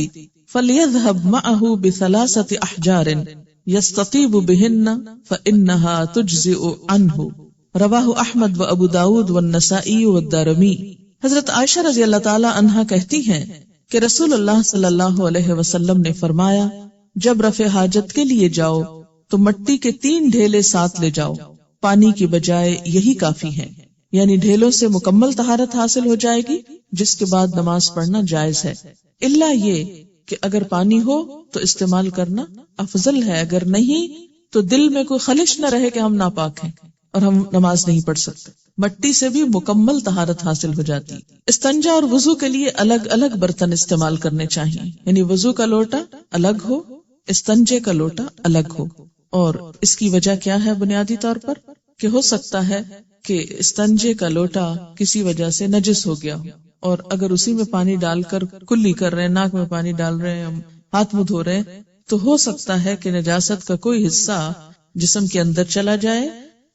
فليذهب معه ب3 احجار يستطيب بهن فانها تجزئ عنه رواہ احمد و ابو داود والنسائی والدارمی. حضرت عائشہ رضی اللہ تعالی عنہا کہتی ہیں کہ رسول اللہ صلی اللہ علیہ وسلم نے فرمایا جب رفع حاجت کے لیے جاؤ تو مٹی کے 3 ڈھیلے ساتھ لے جاؤ، پانی کی بجائے یہی کافی ہیں. یعنی ڈھیلوں سے مکمل طہارت حاصل ہو جائے گی جس کے بعد نماز پڑھنا جائز ہے، الا یہ کہ اگر پانی ہو تو استعمال کرنا افضل ہے، اگر نہیں تو دل میں کوئی خلش نہ رہے کہ ہم ناپاک ہیں اور ہم نماز نہیں پڑھ سکتے. مٹی سے بھی مکمل طہارت حاصل ہو جاتی. استنجا اور وضو کے لیے الگ الگ برتن استعمال کرنے چاہیے، یعنی وضو کا لوٹا الگ ہو، استنجے کا لوٹا الگ ہو. اور اس کی وجہ کیا ہے؟ بنیادی طور پر کہ ہو سکتا ہے کہ استنجے کا لوٹا کسی وجہ سے نجس ہو گیا ہو، اور اگر اسی میں پانی ڈال کر کلی کر رہے ہیں، ناک میں پانی ڈال رہے ہیں، ہاتھ منہ دھو رہے ہیں، تو ہو سکتا ہے کہ نجاست کا کوئی حصہ جسم کے اندر چلا جائے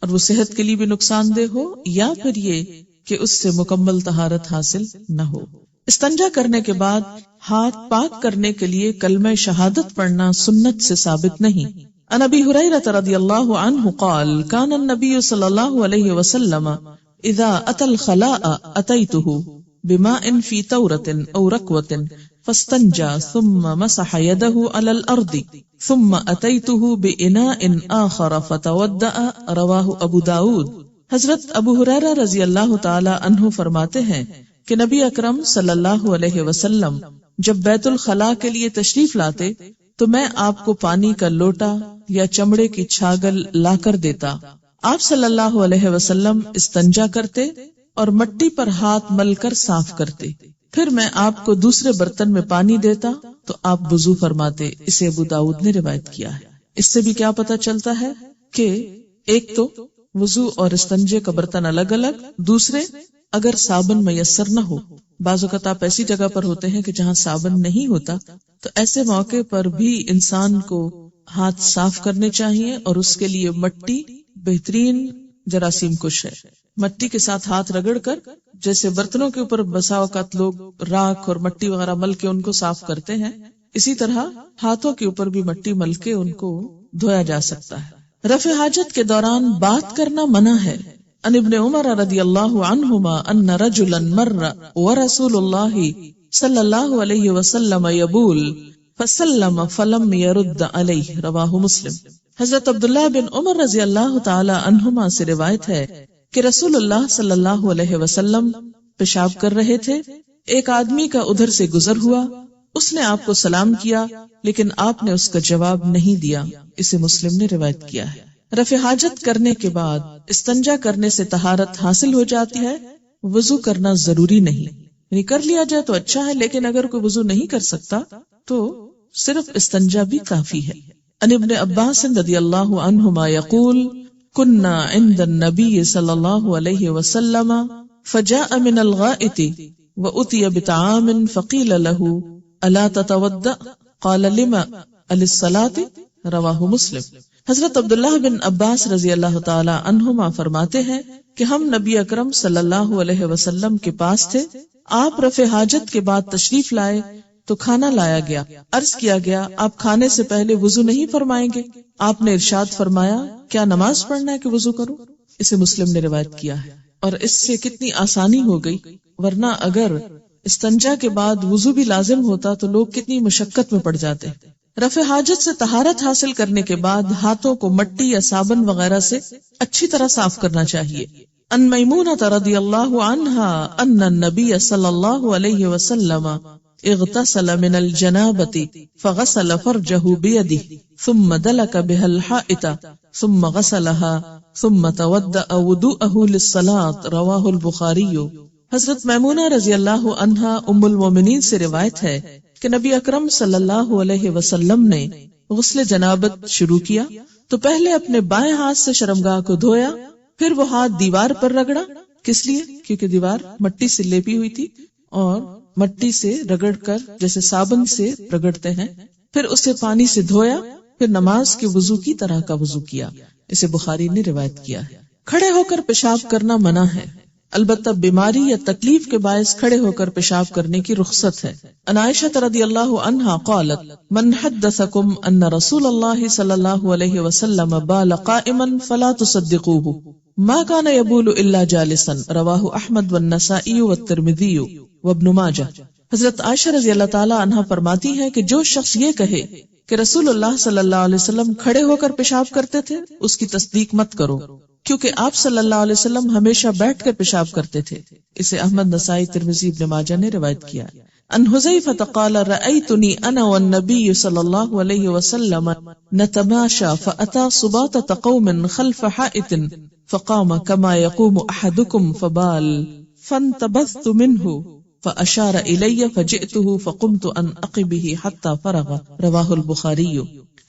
اور وہ صحت کے لیے بھی نقصان دہ ہو، یا پھر یہ کہ اس سے مکمل طہارت حاصل نہ ہو. استنجا کرنے کے بعد ہاتھ پاک کرنے کے لیے کلمہ شہادت پڑھنا سنت سے ثابت نہیں. عن ابی ہریرہ رضی اللہ عنہ قال كان النبی صلی اللہ علیہ وسلم اذا اتى الخلاء اتيته بماء في تورة او ركوة فاستنجى ثم مسح يده على الارض ثم اتيته باناء آخر فتودأ رواہ ابو داود. حضرت ابو ہریرہ رضی اللہ تعالی عنہ فرماتے ہیں کہ نبی اکرم صلی اللہ علیہ وسلم جب بیت الخلاء کے لیے تشریف لاتے تو میں آپ کو پانی کا لوٹا یا چمڑے کی چھاگل لا کر دیتا. آپ صلی اللہ علیہ وسلم استنجا کرتے اور مٹی پر ہاتھ مل کر صاف کرتے، پھر میں آپ کو دوسرے برتن میں پانی دیتا تو آپ وضو فرماتے. اسے ابو داؤد نے روایت کیا ہے. اس سے بھی کیا پتہ چلتا ہے کہ ایک تو وضو اور استنجے کا برتن الگ الگ، دوسرے اگر صابن میسر نہ ہو، بعض اوقات آپ ایسی جگہ پر ہوتے ہیں کہ جہاں صابن نہیں ہوتا، تو ایسے موقع پر بھی انسان کو ہاتھ صاف کرنے چاہیے، اور اس کے لیے مٹی بہترین جراثیم کش ہے. مٹی کے ساتھ ہاتھ رگڑ کر، جیسے برتنوں کے اوپر بسا اوقات لوگ راکھ اور مٹی وغیرہ مل کے ان کو صاف کرتے ہیں، اسی طرح ہاتھوں کے اوپر بھی مٹی مل کے ان کو دھویا جا سکتا ہے. رفع حاجت کے دوران بات کرنا منع ہے۔ ان ابن عمر رضی اللہ عنہما ان رجلا مر ورسول اللہ صلی اللہ علیہ وسلم یبول فسلم فلم يرد علیہ، رواہ مسلم۔ حضرت عبداللہ بن عمر رضی اللہ تعالی عنہما سے روایت ہے کہ رسول اللہ صلی اللہ علیہ وسلم پیشاب کر رہے تھے، ایک آدمی کا ادھر سے گزر ہوا، اس نے آپ کو سلام کیا لیکن آپ نے اس کا جواب نہیں دیا، اسے مسلم نے روایت کیا ہے۔ رفع حاجت کرنے کے بعد استنجا کرنے سے طہارت حاصل ہو جاتی ہے، وضو کرنا ضروری نہیں، یعنی کر لیا جائے تو اچھا ہے، لیکن اگر کوئی وضو نہیں کر سکتا تو صرف استنجا بھی کافی ہے۔ ان ابن عباس رضی اللہ عنہما یقول كنا عند النبي صلی اللہ علیہ وسلم فجاء من الغائط وأتي بطعام فقيل له الا تتوضأ قال لما للصلاة، رواہ مسلم۔ حضرت عبداللہ بن عباس رضی اللہ تعالی عنہما فرماتے ہیں کہ ہم نبی اکرم صلی اللہ علیہ وسلم کے پاس تھے، آپ رفع حاجت کے بعد تشریف لائے تو کھانا لایا گیا، عرض کیا گیا آپ کھانے سے پہلے وضو نہیں فرمائیں گے؟ آپ نے ارشاد فرمایا کیا نماز پڑھنا ہے کہ وضو کروں؟ اسے مسلم نے روایت کیا ہے، اور اس سے کتنی آسانی ہو گئی، ورنہ اگر استنجا کے بعد وضو بھی لازم ہوتا تو لوگ کتنی مشقت میں پڑ جاتے۔ رفع حاجت سے طہارت حاصل کرنے کے بعد ہاتھوں کو مٹی یا صابن وغیرہ سے اچھی طرح صاف کرنا چاہیے۔ ان میمونۃ رضی اللہ عنہا ان النبی صلی اللہ علیہ وسلم اغتسل من الجنابۃ فغسل فرجہ بیدہ ثم دلک بها الحائط ثم غسلها ثم توضأ وضوءه للصلاۃ، رواہ البخاری۔ حضرت میمونہ رضی اللہ عنہا ام المومنین سے روایت ہے کہ نبی اکرم صلی اللہ علیہ وسلم نے غسل جنابت شروع کیا تو پہلے اپنے بائیں ہاتھ سے شرمگاہ کو دھویا، پھر وہ ہاتھ دیوار پر رگڑا، کس لیے؟ کیونکہ دیوار مٹی سے لیپی ہوئی تھی، اور مٹی سے رگڑ کر جیسے صابن سے رگڑتے ہیں، پھر اسے پانی سے دھویا، پھر نماز کے وضو کی طرح کا وضو کیا، اسے بخاری نے روایت کیا ہے۔ کھڑے ہو کر پیشاب کرنا منع ہے، البتہ بیماری یا تکلیف کے باعث کھڑے ہو کر پیشاب کرنے کی رخصت ہے۔ ان عائشہ رضی اللہ عنہا قالت من حدثکم ان رسول اللہ صلی اللہ علیہ وسلم بال قائما فلا تصدقوه ما كان يبول الا جالسا، رواہ احمد والنسائی والترمذی وابن ماجہ۔ حضرت عائشہ رضی اللہ تعالی عنہا فرماتی ہے کہ جو شخص یہ کہے کہ رسول اللہ صلی اللہ علیہ وسلم کھڑے ہو کر پیشاب کرتے تھے، اس کی تصدیق مت کرو، کیونکہ آپ صلی اللہ علیہ وسلم ہمیشہ بیٹھ کر پیشاب کرتے تھے، اسے احمد، نسائی، ترمذی، ابن ماجہ نے روایت کیا۔ ان حذیفہ قال رأیتنی انا والنبی صلی اللہ علیہ وسلم نتماشى فأتى صباطة قوم خلف حائط فقام كما يقوم احدكم فبال فانتبذت منه فأشار إلي فجئته فقمت ان اقبه حتى فرغ، رواہ البخاری۔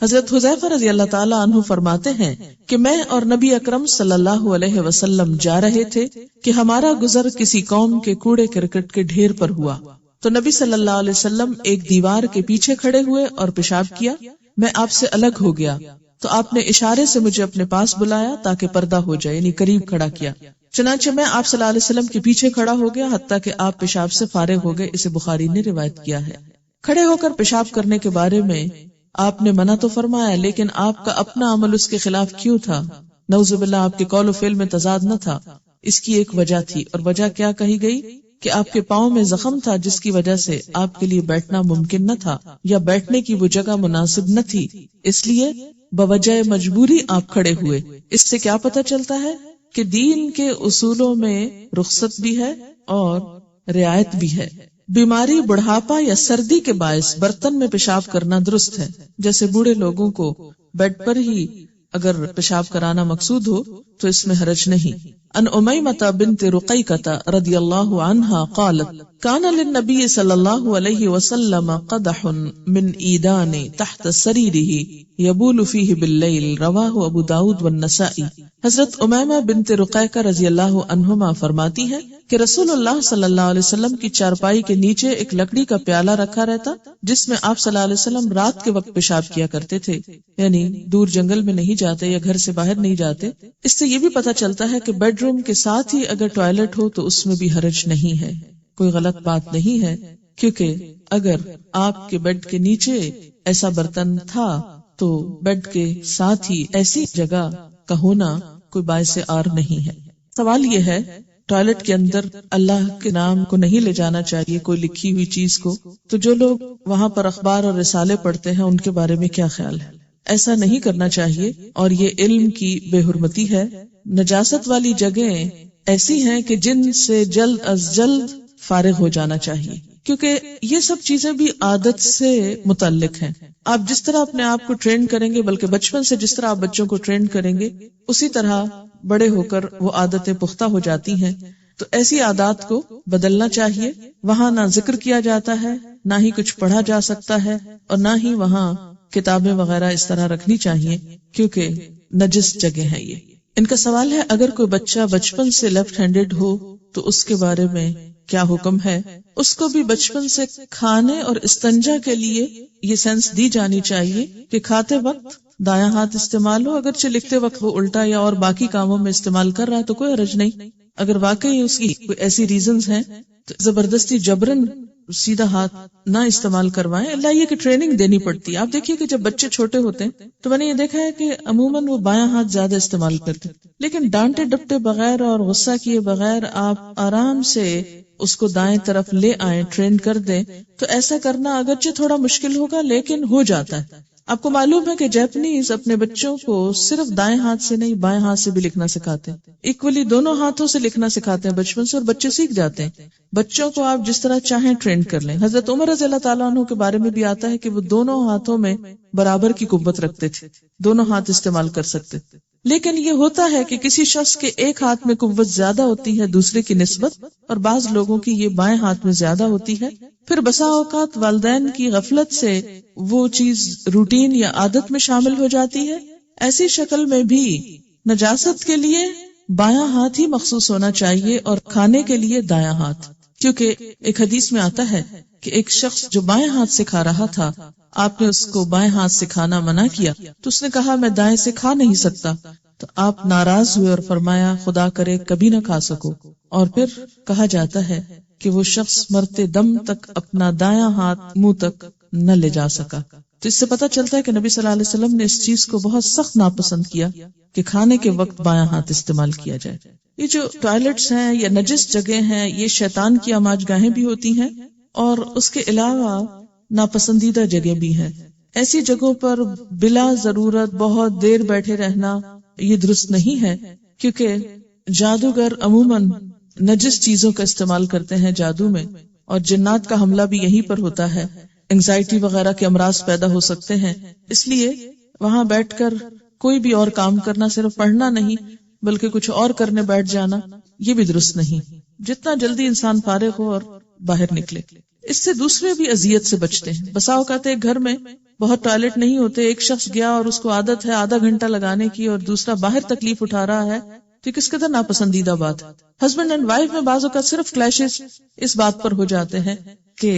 حضرت حذیفہ رضی اللہ تعالی عنہ فرماتے ہیں کہ میں اور نبی اکرم صلی اللہ علیہ وسلم جا رہے تھے کہ ہمارا گزر کسی قوم کے کوڑے کرکٹ کے ڈھیر پر ہوا، تو نبی صلی اللہ علیہ وسلم ایک دیوار کے پیچھے کھڑے ہوئے اور پیشاب کیا، میں آپ سے الگ ہو گیا تو آپ نے اشارے سے مجھے اپنے پاس بلایا تاکہ پردہ ہو جائے، یعنی قریب کھڑا کیا، چنانچہ میں آپ صلی اللہ علیہ وسلم کے پیچھے کھڑا ہو گیا حتیٰ کہ آپ پیشاب سے فارغ ہو گئے، اسے بخاری نے روایت کیا ہے۔ کھڑے ہو کر پیشاب کرنے کے بارے میں آپ نے منع تو فرمایا، لیکن آپ کا اپنا عمل اس کے خلاف کیوں تھا؟ نعوذ باللہ آپ کے قول و فعل میں تضاد نہ تھا، اس کی ایک وجہ تھی، اور وجہ کیا کہی گئی کہ آپ کے پاؤں میں زخم تھا جس کی وجہ سے آپ کے لیے بیٹھنا ممکن نہ تھا، یا بیٹھنے کی وہ جگہ مناسب نہ تھی، اس لیے بوجہ مجبوری آپ کھڑے ہوئے۔ اس سے کیا پتہ چلتا ہے کہ دین کے اصولوں میں رخصت بھی ہے اور رعایت بھی ہے۔ بیماری، بڑھاپا یا سردی کے باعث برتن میں پیشاب کرنا درست ہے، جیسے بوڑھے لوگوں کو بیڈ پر ہی اگر پیشاب کرانا مقصود ہو تو اس میں حرج نہیں۔ ان امیمۃ بنت رقیقۃ رضی اللہ عنہا قالت کان للنبی صلی اللہ علیہ وسلم قدح من عیدان تحت سریرہ یبول فیہ باللیل، رواہ ابو داود والنسائی۔ حضرت امیمہ بنت رقیقہ رضی اللہ عنہما فرماتی ہیں کہ رسول اللہ صلی اللہ علیہ وسلم کی چارپائی کے نیچے ایک لکڑی کا پیالہ رکھا رہتا جس میں آپ صلی اللہ علیہ وسلم رات کے وقت پیشاب کیا کرتے تھے، یعنی دور جنگل میں نہیں جاتے یا گھر سے باہر نہیں جاتے۔ اس سے یہ بھی پتہ چلتا ہے کہ بیڈ روم کے ساتھ ہی اگر ٹوائلٹ ہو تو اس میں بھی حرج نہیں ہے، کوئی غلط بات نہیں ہے، کیونکہ اگر آپ کے بیڈ کے نیچے ایسا برتن تھا تو بیڈ کے ساتھ ہی ایسی جگہ کا ہونا کوئی باعث عار نہیں ہے۔ سوال یہ ہے ٹوائلٹ کے اندر اللہ کے نام کو نہیں لے جانا چاہیے، کوئی لکھی ہوئی چیز کو، تو جو لوگ وہاں پر اخبار اور رسالے پڑھتے ہیں ان کے بارے میں کیا خیال ہے؟ ایسا نہیں کرنا چاہیے اور یہ علم کی بے حرمتی ہے۔ نجاست والی جگہیں ایسی ہیں کہ جن سے جلد از جلد فارغ ہو جانا چاہیے، کیونکہ یہ سب چیزیں بھی عادت سے متعلق ہیں۔ آپ جس طرح اپنے آپ کو ٹرین کریں گے، بلکہ بچپن سے جس طرح آپ بچوں کو ٹرین کریں گے، اسی طرح بڑے ہو کر وہ عادتیں پختہ ہو جاتی ہیں۔ تو ایسی عادات کو بدلنا چاہیے۔ وہاں نہ ذکر کیا جاتا ہے، نہ ہی کچھ پڑھا جا سکتا ہے، اور نہ ہی وہاں کتابیں وغیرہ اس طرح رکھنی چاہیے، کیونکہ نجس جگہ ہے یہ۔ ان کا سوال ہے اگر کوئی بچہ بچپن سے لیفٹ ہینڈڈ ہو تو اس کے بارے میں کیا حکم ہے؟ اس کو بھی بچپن سے کھانے اور استنجا کے لیے یہ سینس دی جانی چاہیے کہ کھاتے وقت دایاں ہاتھ استعمال ہو، اگرچہ لکھتے وقت وہ الٹا یا اور باقی کاموں میں استعمال کر رہا ہے تو کوئی حرج نہیں۔ اگر واقعی اس کی کوئی ایسی ریزنز ہیں تو زبردستی جبرن سیدھا ہاتھ نہ استعمال کروائیں، اللہ یہ کہ ٹریننگ دینی پڑتی ہے۔ آپ دیکھیے کہ جب بچے چھوٹے ہوتے ہیں تو میں نے یہ دیکھا ہے کہ عموماً وہ بایاں ہاتھ زیادہ استعمال کرتے، لیکن ڈانٹے ڈپٹے بغیر اور غصہ کیے بغیر آپ آرام سے اس کو دائیں طرف لے آئیں، ٹرین کر دیں، تو ایسا کرنا اگرچہ تھوڑا مشکل ہوگا لیکن ہو جاتا ہے۔ آپ کو معلوم ہے کہ جیپنیز اپنے بچوں کو صرف دائیں ہاتھ سے نہیں بائیں ہاتھ سے بھی لکھنا سکھاتے ہیں، ایکولی دونوں ہاتھوں سے لکھنا سکھاتے ہیں بچپن سے، اور بچے سیکھ جاتے ہیں۔ بچوں کو آپ جس طرح چاہیں ٹرین کر لیں۔ حضرت عمر رضی اللہ تعالیٰ عنہ کے بارے میں بھی آتا ہے کہ وہ دونوں ہاتھوں میں برابر کی قوت رکھتے تھے، دونوں ہاتھ استعمال کر سکتے تھے۔ لیکن یہ ہوتا ہے کہ کسی شخص کے ایک ہاتھ میں قوت زیادہ ہوتی ہے دوسرے کی نسبت، اور بعض لوگوں کی یہ بائیں ہاتھ میں زیادہ ہوتی ہے۔ پھر بسا اوقات والدین کی غفلت سے وہ چیز روٹین یا عادت میں شامل ہو جاتی ہے۔ ایسی شکل میں بھی نجاست کے لیے بایاں ہاتھ ہی مخصوص ہونا چاہیے اور کھانے کے لیے دایاں ہاتھ، کیونکہ ایک حدیث میں آتا ہے کہ ایک شخص جو بائیں ہاتھ سے کھا رہا تھا، آپ نے اس کو بائیں ہاتھ سے کھانا منع کیا تو اس نے کہا میں دائیں سے کھا نہیں سکتا، تو آپ ناراض ہوئے اور فرمایا خدا کرے کبھی نہ کھا سکو۔ اور پھر کہا جاتا ہے کہ وہ شخص مرتے دم تک اپنا دایاں ہاتھ منہ تک نہ لے جا سکا۔ تو اس سے پتہ چلتا ہے کہ نبی صلی اللہ علیہ وسلم نے اس چیز کو بہت سخت ناپسند کیا کہ کھانے کے وقت بایاں ہاتھ استعمال کیا جائے۔ یہ جو ٹوائلٹس ہیں یا نجس جگہ ہیں، یہ شیطان کی آماج گاہیں بھی ہوتی ہیں، اور اس کے علاوہ ناپسندیدہ جگہ بھی ہیں۔ ایسی جگہوں پر بلا ضرورت بہت دیر بیٹھے رہنا یہ درست نہیں ہے، کیونکہ جادوگر عموماً نجس چیزوں کا استعمال کرتے ہیں جادو میں، اور جنات کا حملہ بھی یہیں پر ہوتا ہے، انگزائٹی وغیرہ کے امراض پیدا ہو سکتے ہیں۔ اس لیے وہاں بیٹھ کر کوئی بھی اور کام کرنا، صرف پڑھنا نہیں بلکہ کچھ اور کرنے بیٹھ جانا، یہ بھی درست نہیں۔ جتنا جلدی انسان فارغ ہو اور باہر نکلے، اس سے دوسرے بھی اذیت سے بچتے ہیں۔ بسا اوقات ایک گھر میں بہت ٹوائلٹ نہیں ہوتے، ایک شخص گیا اور اس کو عادت ہے آدھا گھنٹہ لگانے کی اور دوسرا باہر تکلیف اٹھا رہا ہے، تو کس قدر ناپسندیدہ بات ہے۔ ہسبینڈ اینڈ وائف میں بعض اوقات صرف کلیشز اس بات پر ہو جاتے ہیں کہ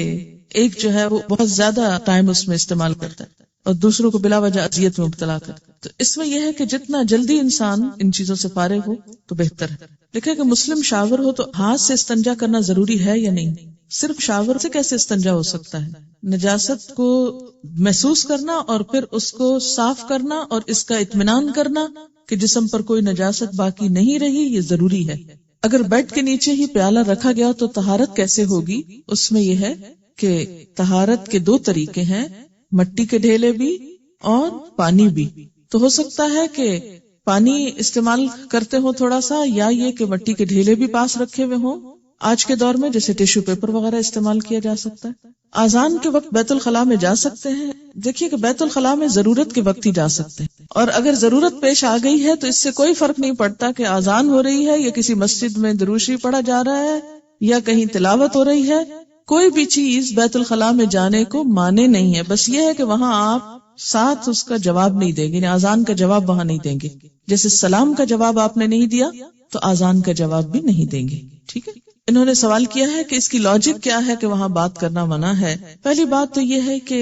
ایک جو ہے وہ بہت زیادہ ٹائم اس میں استعمال کرتا ہے اور دوسروں کو بلا وجہ اذیت میں مبتلا کرتا ہے۔ تو اس میں یہ ہے کہ جتنا جلدی انسان ان چیزوں سے فارغ ہو تو بہتر ہے۔ لکھا کہ مسلم شاور ہو تو ہاتھ سے استنجا کرنا ضروری ہے یا نہیں؟ صرف شاور سے کیسے استنجا ہو سکتا ہے؟ نجاست کو محسوس کرنا اور پھر اس کو صاف کرنا اور اس کا اطمینان کرنا کہ جسم پر کوئی نجاست باقی نہیں رہی، یہ ضروری ہے۔ اگر بیڈ کے نیچے ہی پیالہ رکھا گیا تو طہارت کیسے ہوگی؟ اس میں یہ ہے کہ طہارت کے 2 طریقے ہیں، مٹی کے ڈھیلے بھی اور پانی بھی۔ تو ہو سکتا ہے کہ پانی استعمال کرتے ہو تھوڑا سا، یا یہ کہ مٹی کے ڈھیلے بھی پاس رکھے ہوئے ہوں۔ آج کے دور میں جیسے ٹیشو پیپر وغیرہ استعمال کیا جا سکتا ہے۔ اذان کے وقت بیت الخلاء میں جا سکتے ہیں؟ دیکھیے کہ بیت الخلاء میں ضرورت کے وقت ہی جا سکتے ہیں، اور اگر ضرورت پیش آ گئی ہے تو اس سے کوئی فرق نہیں پڑتا کہ اذان ہو رہی ہے یا کسی مسجد میں درود شریف پڑھا جا رہا ہے یا کہیں تلاوت ہو رہی ہے، کوئی بھی چیز بیت الخلاء میں جانے کو مانے نہیں ہے۔ بس یہ ہے کہ وہاں آپ ساتھ اس کا جواب نہیں دیں گے، یعنی اذان کا جواب وہاں نہیں دیں گے، جیسے سلام کا جواب آپ نے نہیں دیا تو اذان کا جواب بھی نہیں دیں گے۔ ٹھیک ہے، انہوں نے سوال کیا ہے کہ اس کی لاجک کیا ہے کہ وہاں بات کرنا منع ہے۔ پہلی بات تو یہ ہے کہ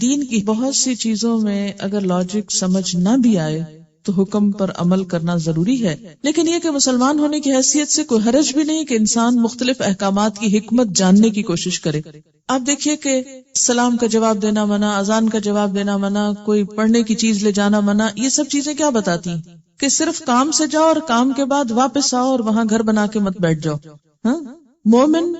دین کی بہت سی چیزوں میں اگر لاجک سمجھ نہ بھی آئے تو حکم پر عمل کرنا ضروری ہے، لیکن یہ کہ مسلمان ہونے کی حیثیت سے کوئی حرج بھی نہیں کہ انسان مختلف احکامات کی حکمت جاننے کی کوشش کرے۔ آپ دیکھیے کہ سلام کا جواب دینا منع، اذان کا جواب دینا منع، کوئی پڑھنے کی چیز لے جانا منع، یہ سب چیزیں کیا بتاتی ہیں کہ صرف کام سے جاؤ اور کام کے بعد واپس آؤ اور وہاں گھر بنا کے مت بیٹھ جاؤ۔ ہاں، مومن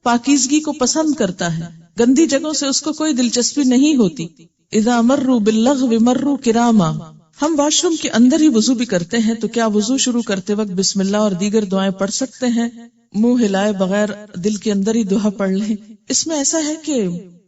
پاکیزگی کو پسند کرتا ہے، گندی جگہوں سے اس کو کوئی دلچسپی نہیں ہوتی۔ اذا مروا باللغو مروا کراما۔ ہم واش روم کے اندر ہی وضو بھی کرتے ہیں، تو کیا وضو شروع کرتے وقت بسم اللہ اور دیگر دعائیں پڑھ سکتے ہیں؟ منہ ہلائے بغیر دل کے اندر ہی دعا پڑھ لیں۔ اس میں ایسا ہے کہ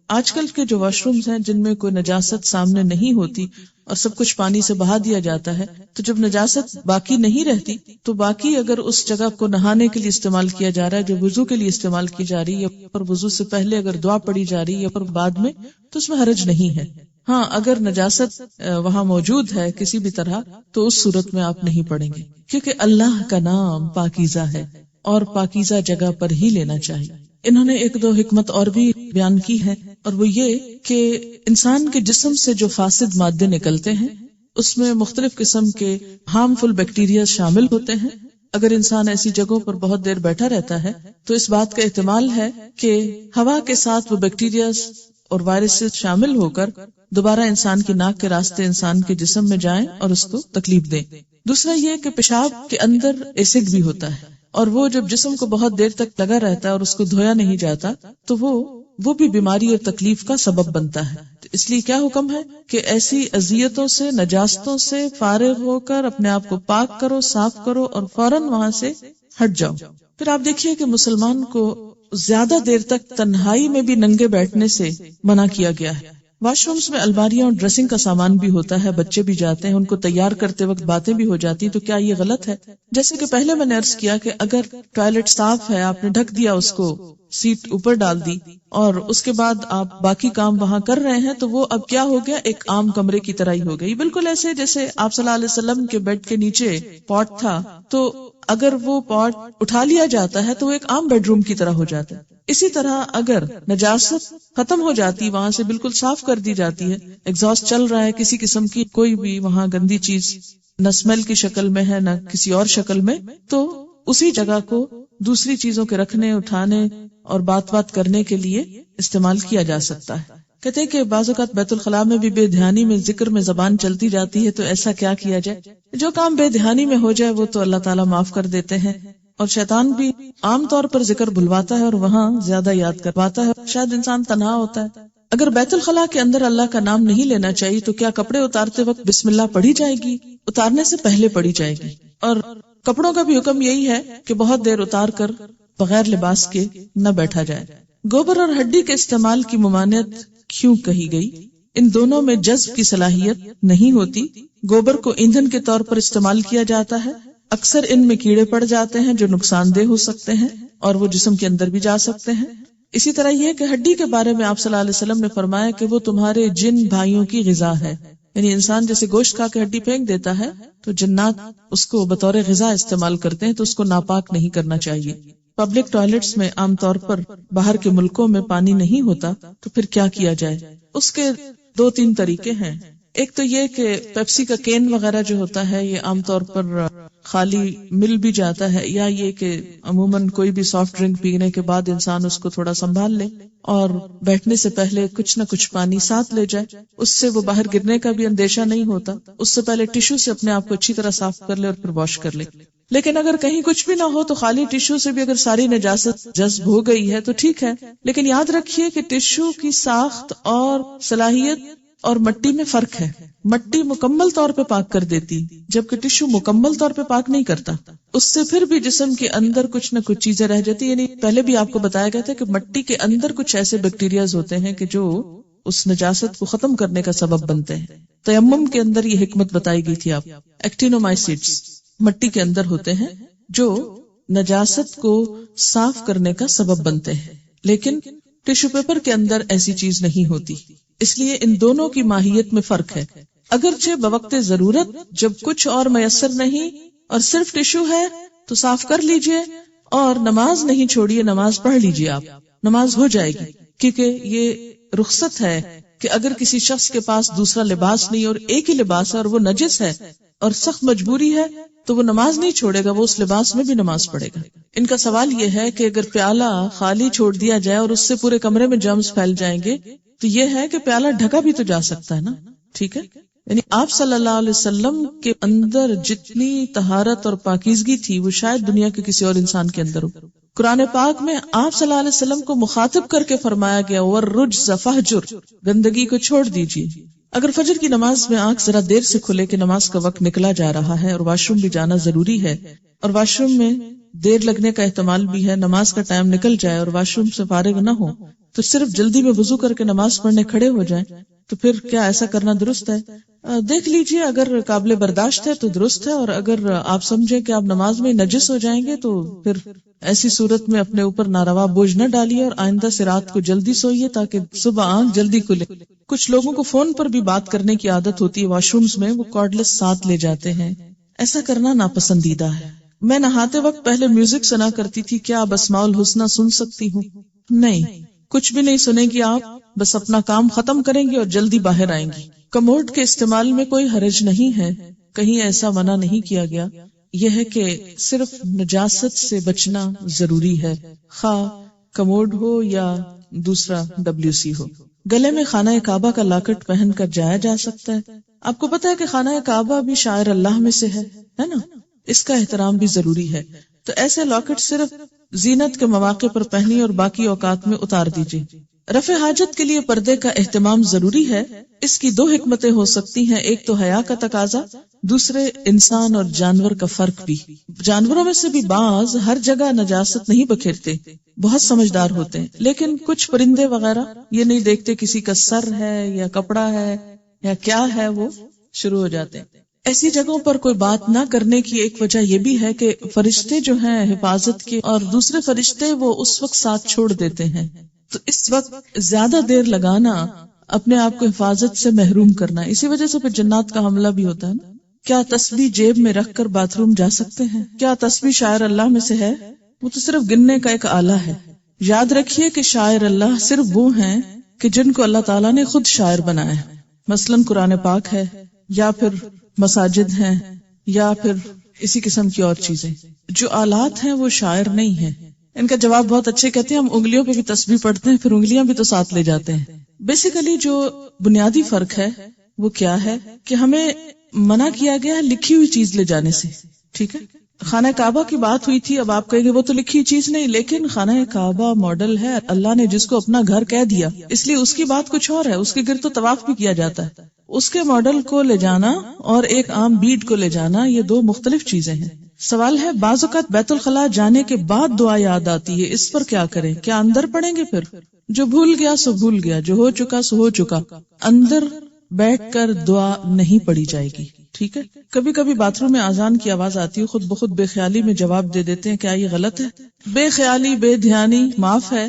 آج کل کے جو واش رومز ہیں جن میں کوئی نجاست سامنے نہیں ہوتی اور سب کچھ پانی سے بہا دیا جاتا ہے، تو جب نجاست باقی نہیں رہتی تو باقی اگر اس جگہ کو نہانے کے لیے استعمال کیا جا رہا ہے جو وضو کے لیے استعمال کی جا رہی ہے، اور وضو سے پہلے اگر دعا پڑھی جا رہی ہے اور بعد میں، تو اس میں حرج نہیں ہے۔ ہاں، اگر نجاست وہاں موجود ہے کسی بھی طرح تو اس صورت میں آپ نہیں پڑھیں گے، کیونکہ اللہ کا نام پاکیزہ ہے اور پاکیزہ جگہ پر ہی لینا چاہیے۔ انہوں نے ایک دو حکمت اور بھی بیان کی ہے، اور وہ یہ کہ انسان کے جسم سے جو فاسد مادے نکلتے ہیں اس میں مختلف قسم کے ہارمفل بیکٹیریا شامل ہوتے ہیں۔ اگر انسان ایسی جگہوں پر بہت دیر بیٹھا رہتا ہے تو اس بات کا احتمال ہے کہ ہوا کے ساتھ وہ بیکٹیریا اور وائرسز شامل ہو کر دوبارہ انسان کی ناک کے راستے انسان کے جسم میں جائیں اور اس کو تکلیف دیں۔ دوسرا یہ کہ پیشاب کے اندر ایسڈ بھی ہوتا ہے، اور وہ جب جسم کو بہت دیر تک لگا رہتا ہے اور اس کو دھویا نہیں جاتا تو وہ بھی بیماری اور تکلیف کا سبب بنتا ہے۔ تو اس لیے کیا حکم ہے کہ ایسی اذیتوں سے، نجاستوں سے فارغ ہو کر اپنے آپ کو پاک کرو، صاف کرو اور فوراً وہاں سے ہٹ جاؤ۔ پھر آپ دیکھیے کہ مسلمان کو زیادہ دیر تک تنہائی میں بھی ننگے بیٹھنے سے منع کیا گیا ہے۔ واش رومز میں الماریاں اور ڈریسنگ کا سامان بھی ہوتا ہے، بچے بھی جاتے ہیں، ان کو تیار کرتے وقت باتیں بھی ہو جاتی، تو کیا یہ غلط ہے؟ جیسے کہ پہلے میں نے عرض کیا کہ اگر ٹوائلٹ صاف ہے، آپ نے ڈھک دیا اس کو، سیٹ اوپر ڈال دی اور اس کے بعد آپ باقی کام وہاں کر رہے ہیں، تو وہ اب کیا ہو گیا، ایک عام کمرے کی طرح ہی ہو گئی۔ بالکل ایسے جیسے آپ صلی اللہ علیہ وسلم کے بیڈ کے نیچے پاٹ تھا، تو اگر وہ پاٹ اٹھا لیا جاتا ہے تو وہ ایک عام بیڈ روم کی طرح ہو جاتا ہے۔ اسی طرح اگر نجاست ختم ہو جاتی، وہاں سے بالکل صاف کر دی جاتی ہے، ایگزاسٹ چل رہا ہے، کسی قسم کی کوئی بھی وہاں گندی چیز نہ اسمیل کی شکل میں ہے نہ کسی اور شکل میں، تو اسی جگہ کو دوسری چیزوں کے رکھنے، اٹھانے اور بات کرنے کے لیے استعمال کیا جا سکتا ہے۔ کہتے ہیں کہ بعض اوقات بیت الخلاء میں بھی بے دھیانی میں ذکر میں زبان چلتی جاتی ہے، تو ایسا کیا کیا جائے؟ جو کام بے دھیانی میں ہو جائے وہ تو اللہ تعالیٰ معاف کر دیتے ہیں، اور شیطان بھی عام طور پر ذکر بھلواتا ہے اور وہاں زیادہ یاد کرواتا ہے، شاید انسان تنہا ہوتا ہے۔ اگر بیت الخلاء کے اندر اللہ کا نام نہیں لینا چاہیے تو کیا کپڑے اتارتے وقت بسم اللہ پڑھی جائے گی؟ اتارنے سے پہلے پڑھی جائے گی۔ اور کپڑوں کا بھی حکم یہی ہے کہ بہت دیر اتار کر بغیر لباس کے نہ بیٹھا جائے۔ گوبر اور ہڈی کے استعمال کی ممانعت کیوں کہی گئی؟ ان دونوں میں جذب کی صلاحیت نہیں ہوتی۔ گوبر کو ایندھن کے طور پر استعمال کیا جاتا ہے، اکثر ان میں کیڑے پڑ جاتے ہیں جو نقصان دہ ہو سکتے ہیں اور وہ جسم کے اندر بھی جا سکتے ہیں۔ اسی طرح یہ کہ ہڈی کے بارے میں آپ صلی اللہ علیہ وسلم نے فرمایا کہ وہ تمہارے جن بھائیوں کی غذا ہے، یعنی انسان جیسے گوشت کھا کے ہڈی پھینک دیتا ہے تو جنات اس کو بطور غذا استعمال کرتے ہیں، تو اس کو ناپاک نہیں کرنا چاہیے۔ پبلک ٹوائلٹس میں عام طور پر باہر کے ملکوں میں پانی نہیں ہوتا، تو پھر کیا کیا جائے؟ اس کے 2-3 طریقے ہیں۔ ایک تو یہ کہ پیپسی کا کین وغیرہ جو ہوتا ہے یہ عام طور پر خالی مل بھی جاتا ہے، یا یہ کہ عموماً کوئی بھی سافٹ ڈرنک پینے کے بعد انسان اس کو تھوڑا سنبھال لے اور بیٹھنے سے پہلے کچھ نہ کچھ پانی ساتھ لے جائے، اس سے وہ باہر گرنے کا بھی اندیشہ نہیں ہوتا۔ اس سے پہلے ٹیشو سے اپنے آپ کو اچھی طرح صاف کر لے اور پھر واش کر لے۔ لیکن اگر کہیں کچھ بھی نہ ہو تو خالی ٹیشو سے بھی اگر ساری نجاست جذب ہو گئی ہے تو ٹھیک ہے، لیکن یاد رکھیے کہ ٹیشو کی ساخت اور صلاحیت اور مٹی میں فرق ہے۔ مٹی مکمل طور پہ پاک کر دیتی جبکہ ٹیشو مکمل طور پہ پاک نہیں کرتا، اس سے پھر بھی جسم کے اندر کچھ نہ کچھ چیزیں رہ جاتی، یعنی پہلے بھی آپ کو بتایا گیا تھا کہ مٹی کے اندر کچھ ایسے بیکٹیریاز ہوتے ہیں کہ جو اس نجاست کو ختم کرنے کا سبب بنتے ہیں۔ تیمم کے اندر یہ حکمت بتائی گئی تھی، آپ ایکٹینومائسیٹس مٹی کے اندر ہوتے ہیں جو نجاست کو صاف کرنے کا سبب بنتے ہیں، لیکن ٹیشو پیپر کے اندر ایسی چیز نہیں ہوتی، اس لیے ان دونوں کی ماہیت میں فرق ہے۔ اگرچہ بوقت ضرورت جب کچھ اور میسر نہیں اور صرف ٹیشو ہے تو صاف کر لیجئے اور نماز نہیں چھوڑیے، نماز پڑھ لیجئے، آپ نماز ہو جائے گی، کیونکہ یہ رخصت ہے کہ اگر کسی شخص کے پاس دوسرا لباس نہیں اور ایک ہی لباس ہے اور وہ نجس ہے اور سخت مجبوری ہے تو وہ نماز نہیں چھوڑے گا، وہ اس لباس میں بھی نماز پڑھے گا۔ ان کا سوال یہ ہے کہ اگر پیالہ خالی چھوڑ دیا جائے اور اس سے پورے کمرے میں جرمز پھیل جائیں گے تو یہ ہے کہ پیالہ ڈھکا بھی تو جا سکتا ہے نا، ٹھیک ہے؟ یعنی آپ صلی اللہ علیہ وسلم کے اندر جتنی طہارت اور پاکیزگی تھی وہ شاید دنیا کے کسی اور انسان کے اندر ہو۔ قرآن پاک میں آپ صلی اللہ علیہ وسلم کو مخاطب کر کے فرمایا گیا وَالرُّجْزَ فَاهْجُرْ، گندگی کو چھوڑ دیجیے۔ اگر فجر کی نماز میں آنکھ ذرا دیر سے کھلے کہ نماز کا وقت نکلا جا رہا ہے اور واش روم بھی جانا ضروری ہے، اور واش روم میں دیر لگنے کا احتمال بھی ہے، نماز کا ٹائم نکل جائے اور واش روم سے فارغ نہ ہو تو صرف جلدی میں وضو کر کے نماز پڑھنے کھڑے ہو جائیں، تو پھر کیا ایسا کرنا درست ہے؟ دیکھ لیجئے، اگر قابل برداشت ہے تو درست ہے، اور اگر آپ سمجھیں کہ آپ نماز میں نجس ہو جائیں گے تو پھر ایسی صورت میں اپنے اوپر ناروا بوجھ نہ ڈالیے اور آئندہ سے رات کو جلدی سوئیے تاکہ صبح آنکھ جلدی کھلے۔ کچھ لوگوں کو فون پر بھی بات کرنے کی عادت ہوتی ہے، واش رومز میں وہ کارڈلیس ساتھ لے جاتے ہیں، ایسا کرنا ناپسندیدہ ہے۔ میں نہاتے وقت پہلے میوزک سنا کرتی تھی، کیا اب اسماء الحسنی سن سکتی ہوں؟ نہیں، کچھ بھی نہیں سنیں گی آپ، بس اپنا کام ختم کریں گی اور جلدی باہر آئیں گی۔ کموڈ کے استعمال میں کوئی حرج نہیں ہے، کہیں ایسا منع نہیں کیا گیا، یہ ہے کہ صرف نجاست سے بچنا ضروری ہے، خواہ کموڈ ہو یا دوسرا WC ہو۔ گلے میں خانہ کعبہ کا لاکٹ پہن کر جایا جا سکتا ہے۔ آپ کو پتا ہے کہ خانہ کعبہ بھی شاعر اللہ میں سے ہے نا، اس کا احترام بھی ضروری ہے، تو ایسے لاکٹ صرف زینت کے مواقع پر پہنی اور باقی اوقات میں اتار دیجیے۔ رفع حاجت کے لیے پردے کا اہتمام ضروری ہے، اس کی دو حکمتیں ہو سکتی ہیں، ایک تو حیا کا تقاضا، دوسرے انسان اور جانور کا فرق بھی۔ جانوروں میں سے بھی بعض ہر جگہ نجاست نہیں بکھیرتے، بہت سمجھدار ہوتے ہیں، لیکن کچھ پرندے وغیرہ یہ نہیں دیکھتے کسی کا سر ہے یا کپڑا ہے یا کیا ہے، وہ شروع ہو جاتے ہیں۔ ایسی جگہوں پر کوئی بات نہ کرنے کی ایک وجہ یہ بھی ہے کہ فرشتے جو ہیں حفاظت کے اور دوسرے فرشتے وہ اس وقت ساتھ چھوڑ دیتے ہیں، تو اس وقت زیادہ دیر لگانا اپنے آپ کو حفاظت سے محروم کرنا، اسی وجہ سے پھر جنات کا حملہ بھی ہوتا ہے نا۔ کیا تسبیح جیب میں رکھ کر باتھ روم جا سکتے ہیں؟ کیا تسبیح شاعر اللہ میں سے ہے؟ وہ تو صرف گننے کا ایک آلہ ہے۔ یاد رکھیے کہ شاعر اللہ صرف وہ ہیں کہ جن کو اللہ تعالیٰ نے خود شاعر بنایا ہے، مثلاً قرآن پاک ہے یا پھر مساجد ہیں یا پھر اسی قسم کی اور چیزیں۔ جو آلات ہیں وہ شاعر نہیں ہیں۔ ان کا جواب بہت اچھے کہتے ہیں، ہم انگلیوں پہ بھی تسبیح پڑھتے ہیں، پھر انگلیاں بھی تو ساتھ لے جاتے ہیں۔ بیسیکلی جو بنیادی فرق ہے وہ کیا ہے کہ ہمیں منع کیا گیا ہے لکھی ہوئی چیز لے جانے سے، ٹھیک ہے؟ خانہ کعبہ کی بات ہوئی تھی، اب آپ کہیں گے وہ تو لکھی چیز نہیں، لیکن خانہ کعبہ ماڈل ہے، اللہ نے جس کو اپنا گھر کہہ دیا اس لیے اس کی بات کچھ اور ہے، اس کے گرد تو طواف بھی کیا جاتا ہے۔ اس کے ماڈل کو لے جانا اور ایک عام بیڈ کو لے جانا یہ دو مختلف چیزیں ہیں۔ سوال ہے بعض اوقات بیت الخلاء جانے کے بعد دعا یاد آتی ہے، اس پر کیا کریں؟ کیا اندر پڑھیں گے؟ پھر جو بھول گیا سو بھول گیا، جو ہو چکا سو ہو چکا، اندر بیٹھ کر دعا نہیں پڑھی جائے گی، ٹھیک ہے؟ کبھی کبھی باتھ روم میں اذان کی آواز آتی ہے، خود بخود بے خیالی میں جواب دے دیتے ہیں، کیا یہ غلط ہے؟ بے خیالی بے دھیانی معاف ہے۔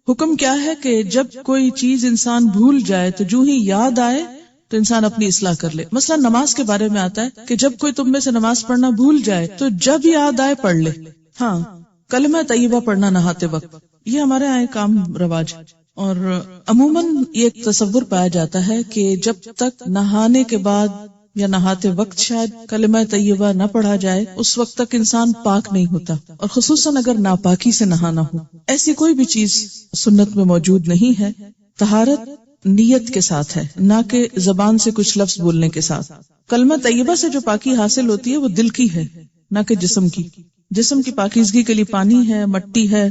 حکم کیا ہے کہ جب کوئی چیز انسان بھول جائے تو جو ہی یاد آئے تو انسان اپنی اصلاح کر لے۔ مثلا نماز کے بارے میں آتا ہے کہ جب کوئی تم میں سے نماز پڑھنا بھول جائے تو جب یاد آئے پڑھ لے۔ ہاں، کلمہ طیبہ پڑھنا نہاتے وقت، یہ ہمارے یہاں ایک عام رواج، اور عموماً یہ ایک تصور پایا جاتا ہے کہ جب تک نہانے کے بعد یا نہاتے وقت شاید کلمہ طیبہ نہ پڑھا جائے اس وقت تک انسان پاک نہیں ہوتا، اور خصوصاً اگر ناپاکی سے نہانا ہو۔ ایسی کوئی بھی چیز سنت میں موجود نہیں ہے۔ طہارت نیت کے ساتھ ہے، نہ کہ زبان سے کچھ لفظ بولنے کے ساتھ۔ کلمہ طیبہ سے جو پاکی حاصل ہوتی ہے وہ دل کی ہے، نہ کہ جسم کی۔ جسم کی پاکیزگی کے لیے پانی ہے، مٹی ہے،